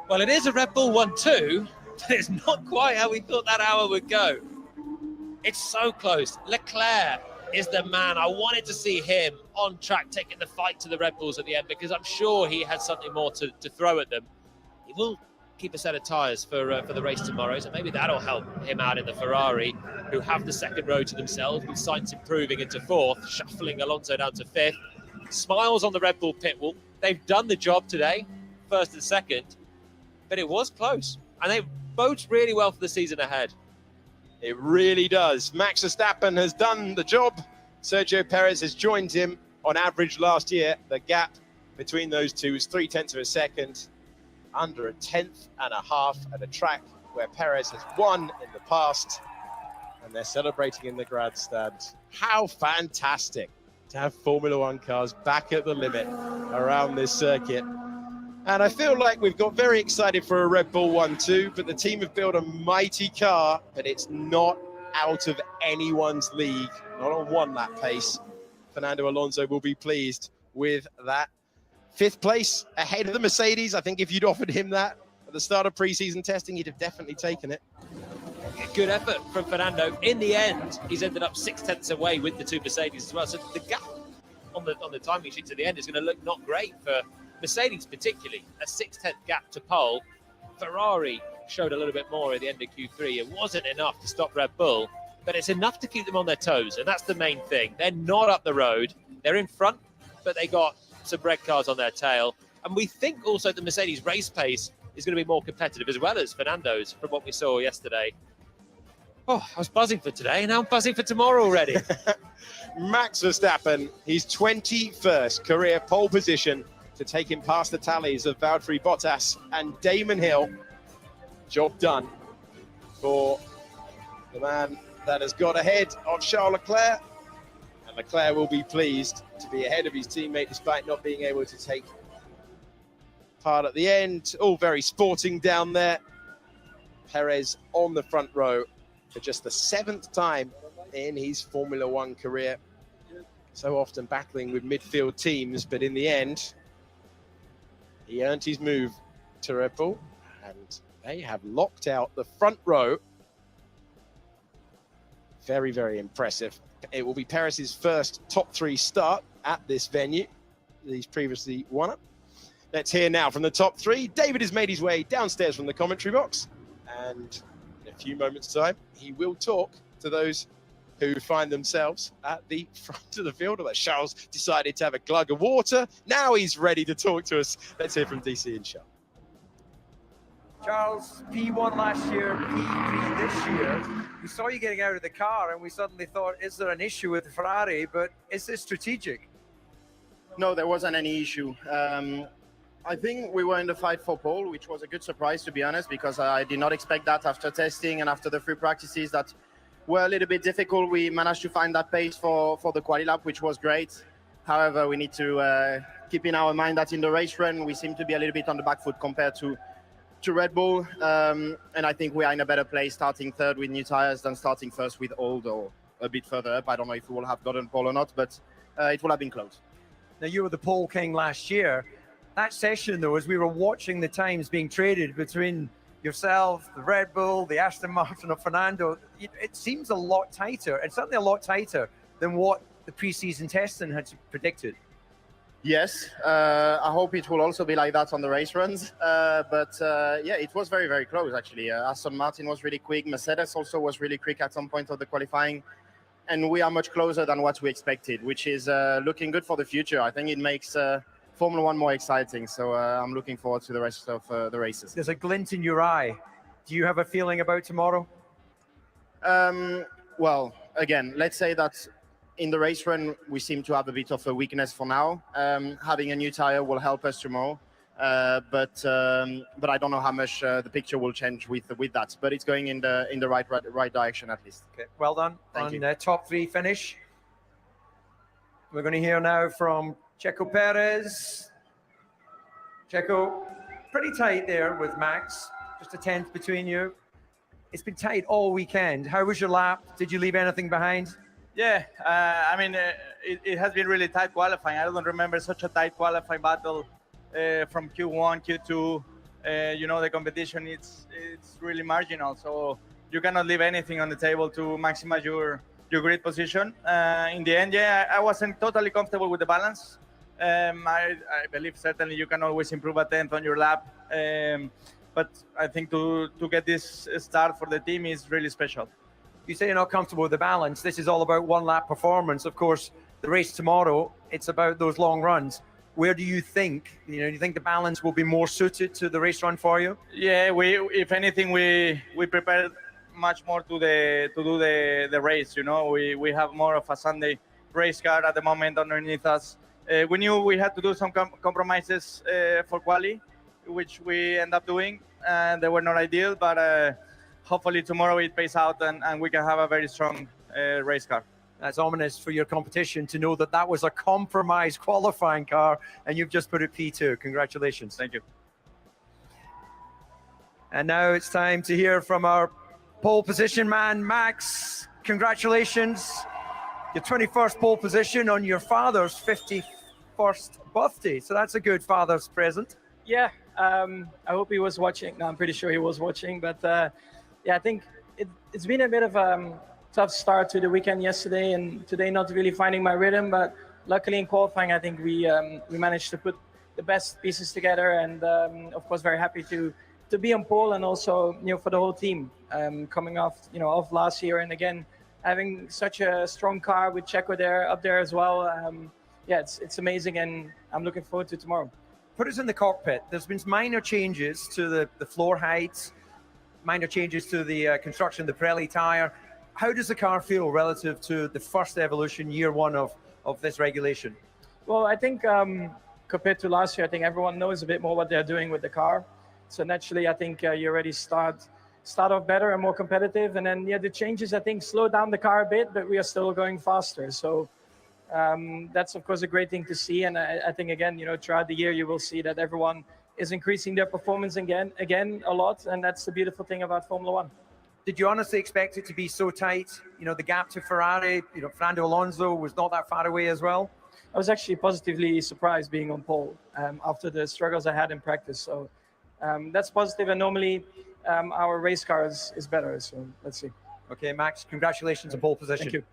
[SPEAKER 3] Well, it is a Red Bull 1-2, but it's not quite how we thought that hour would go. It's so close. Leclerc is the man. I wanted to see him on track taking the fight to the Red Bulls at the end, because I'm sure he had something more to throw at them. He will keep a set of tyres for the race tomorrow, so maybe that'll help him out in the Ferrari, who have the second row to themselves, with Sainz improving into fourth, shuffling Alonso down to fifth. Smiles on the Red Bull pit wall. They've done the job today, first and second, but it was close, and they bodes really well for the season ahead.
[SPEAKER 1] It really does. Max Verstappen has done the job. Sergio Perez has joined him. On average last year, the gap between those two was 0.3 of a second, under a 10th and a half at a track where Perez has won in the past, and they're celebrating in the grandstand. How fantastic to have Formula One cars back at the limit around this circuit. And I feel like we've got very excited for a Red Bull 1-2, but the team have built a mighty car, but it's not out of anyone's league, not on one lap pace. Fernando Alonso will be pleased with that. 5th place ahead of the Mercedes. I think if you'd offered him that at the start of pre-season testing, he'd have definitely taken it.
[SPEAKER 3] Good effort from Fernando. In the end, he's ended up 6/10 away with the two Mercedes as well. So the gap on the timing sheet to the end is going to look not great for Mercedes, particularly. A 6/10 gap to pole. Ferrari showed a little bit more at the end of Q3. It wasn't enough to stop Red Bull, but it's enough to keep them on their toes, and that's the main thing. They're not up the road. They're in front, but they got some red cars on their tail. And we think also the Mercedes race pace is going to be more competitive, as well as Fernando's, from what we saw yesterday. Oh, I was buzzing for today, and now I'm buzzing for tomorrow already.
[SPEAKER 1] Max Verstappen, his 21st career pole position to take him past the tallies of Valtteri Bottas and Damon Hill. Job done for the man that has got ahead of Charles Leclerc. And Leclerc will be pleased to be ahead of his teammate despite not being able to take part at the end. All very sporting down there. Perez on the front row for just the 7th time in his Formula One career. So often battling with midfield teams, but in the end, he earned his move to Red Bull, and they have locked out the front row. Very, very impressive. It will be Perez's first top 3 start at this venue. He's previously won it. Let's hear now from the top 3. David has made his way downstairs from the commentary box, and in a few moments' time, he will talk to those who find themselves at the front of the field. Although Charles decided to have a glug of water. Now he's ready to talk to us. Let's hear from DC and Charles.
[SPEAKER 8] Charles, P1 last year, P3 this year. We saw you getting out of the car and we suddenly thought, is there an issue with the Ferrari? But is this strategic?
[SPEAKER 9] No, there wasn't any issue. I think we were in the fight for pole, which was a good surprise, to be honest, because I did not expect that after testing and after the free practices that were a little bit difficult. We managed to find that pace for the quali lap, which was great. However, we need to keep in our mind that in the race run, we seem to be a little bit on the back foot compared to Red Bull. And I think we are in a better place starting 3rd with new tires than starting 1st with old or a bit further up. I don't know if we will have gotten pole or not, but it will have been close.
[SPEAKER 8] Now, you were the pole king last year. That session, though, as we were watching the times being traded between yourself, the Red Bull, the Aston Martin of Fernando, it seems a lot tighter, and certainly a lot tighter than what the pre-season testing had predicted.
[SPEAKER 9] Yes, I hope it will also be like that on the race runs. But yeah, it was very, very close, actually. Aston Martin was really quick. Mercedes also was really quick at some point of the qualifying. And we are much closer than what we expected, which is looking good for the future. I think it makes Formula One more exciting. So I'm looking forward to the rest of the races.
[SPEAKER 8] There's a glint in your eye. Do you have a feeling about tomorrow?
[SPEAKER 9] Well, again, let's say that in the race run, we seem to have a bit of a weakness for now. Having a new tire will help us tomorrow. But I don't know how much the picture will change with that. But it's going in the right direction at least.
[SPEAKER 8] Okay, well done.
[SPEAKER 9] Thank you.
[SPEAKER 8] On the top 3 finish. We're going to hear now from Checo Perez. Checo, pretty tight there with Max. Just a 10th between you. It's been tight all weekend. How was your lap? Did you leave anything behind?
[SPEAKER 10] Yeah, I mean, it has been really tight qualifying. I don't remember such a tight qualifying battle from Q1, Q2. You know, the competition, it's really marginal. So you cannot leave anything on the table to maximize your grid position. In the end, yeah, I wasn't totally comfortable with the balance. I believe certainly you can always improve a tenth on your lap. But I think to get this start for the team is really special.
[SPEAKER 8] You say you're not comfortable with the balance. This is all about one lap performance. Of course, the race tomorrow, it's about those long runs. Where do you think, do you think the balance will be more suited to the race run for you?
[SPEAKER 10] Yeah, if anything, we prepared much more to do the race. We have more of a Sunday race car at the moment underneath us. We knew we had to do some compromises for Quali, which we end up doing, and they were not ideal, but hopefully tomorrow it pays out and we can have a very strong race car.
[SPEAKER 8] That's ominous for your competition to know that that was a compromised qualifying car and you've just put it P2. Congratulations.
[SPEAKER 10] Thank you.
[SPEAKER 8] And now it's time to hear from our pole position man, Max. Congratulations. Your 21st pole position on your father's 51st birthday. So that's a good father's present.
[SPEAKER 11] Yeah, I hope he was watching. No, I'm pretty sure he was watching. But yeah, I think it's been a bit of a tough start to the weekend yesterday and today not really finding my rhythm. But luckily in qualifying, I think we managed to put the best pieces together. And of course, very happy to be on pole and also for the whole team coming off off last year and again having such a strong car with Checo up there as well. Yeah, it's amazing and I'm looking forward to tomorrow.
[SPEAKER 8] Put us in the cockpit. There's been minor changes to the floor heights, minor changes to the construction of the Pirelli tire. How does the car feel relative to the first evolution, year one of this regulation?
[SPEAKER 11] Well, I think compared to last year, I think everyone knows a bit more what they're doing with the car. So naturally, I think you already start off better and more competitive. And then, the changes, I think, slow down the car a bit, but we are still going faster. So that's, of course, a great thing to see. And I think, again, throughout the year, you will see that everyone is increasing their performance again a lot. And that's the beautiful thing about Formula One.
[SPEAKER 8] Did you honestly expect it to be so tight? The gap to Ferrari, Fernando Alonso was not that far away as well.
[SPEAKER 11] I was actually positively surprised being on pole after the struggles I had in practice. So that's positive. And normally our race car is better. So let's see.
[SPEAKER 8] Okay, Max, congratulations on pole position.
[SPEAKER 11] Thank you.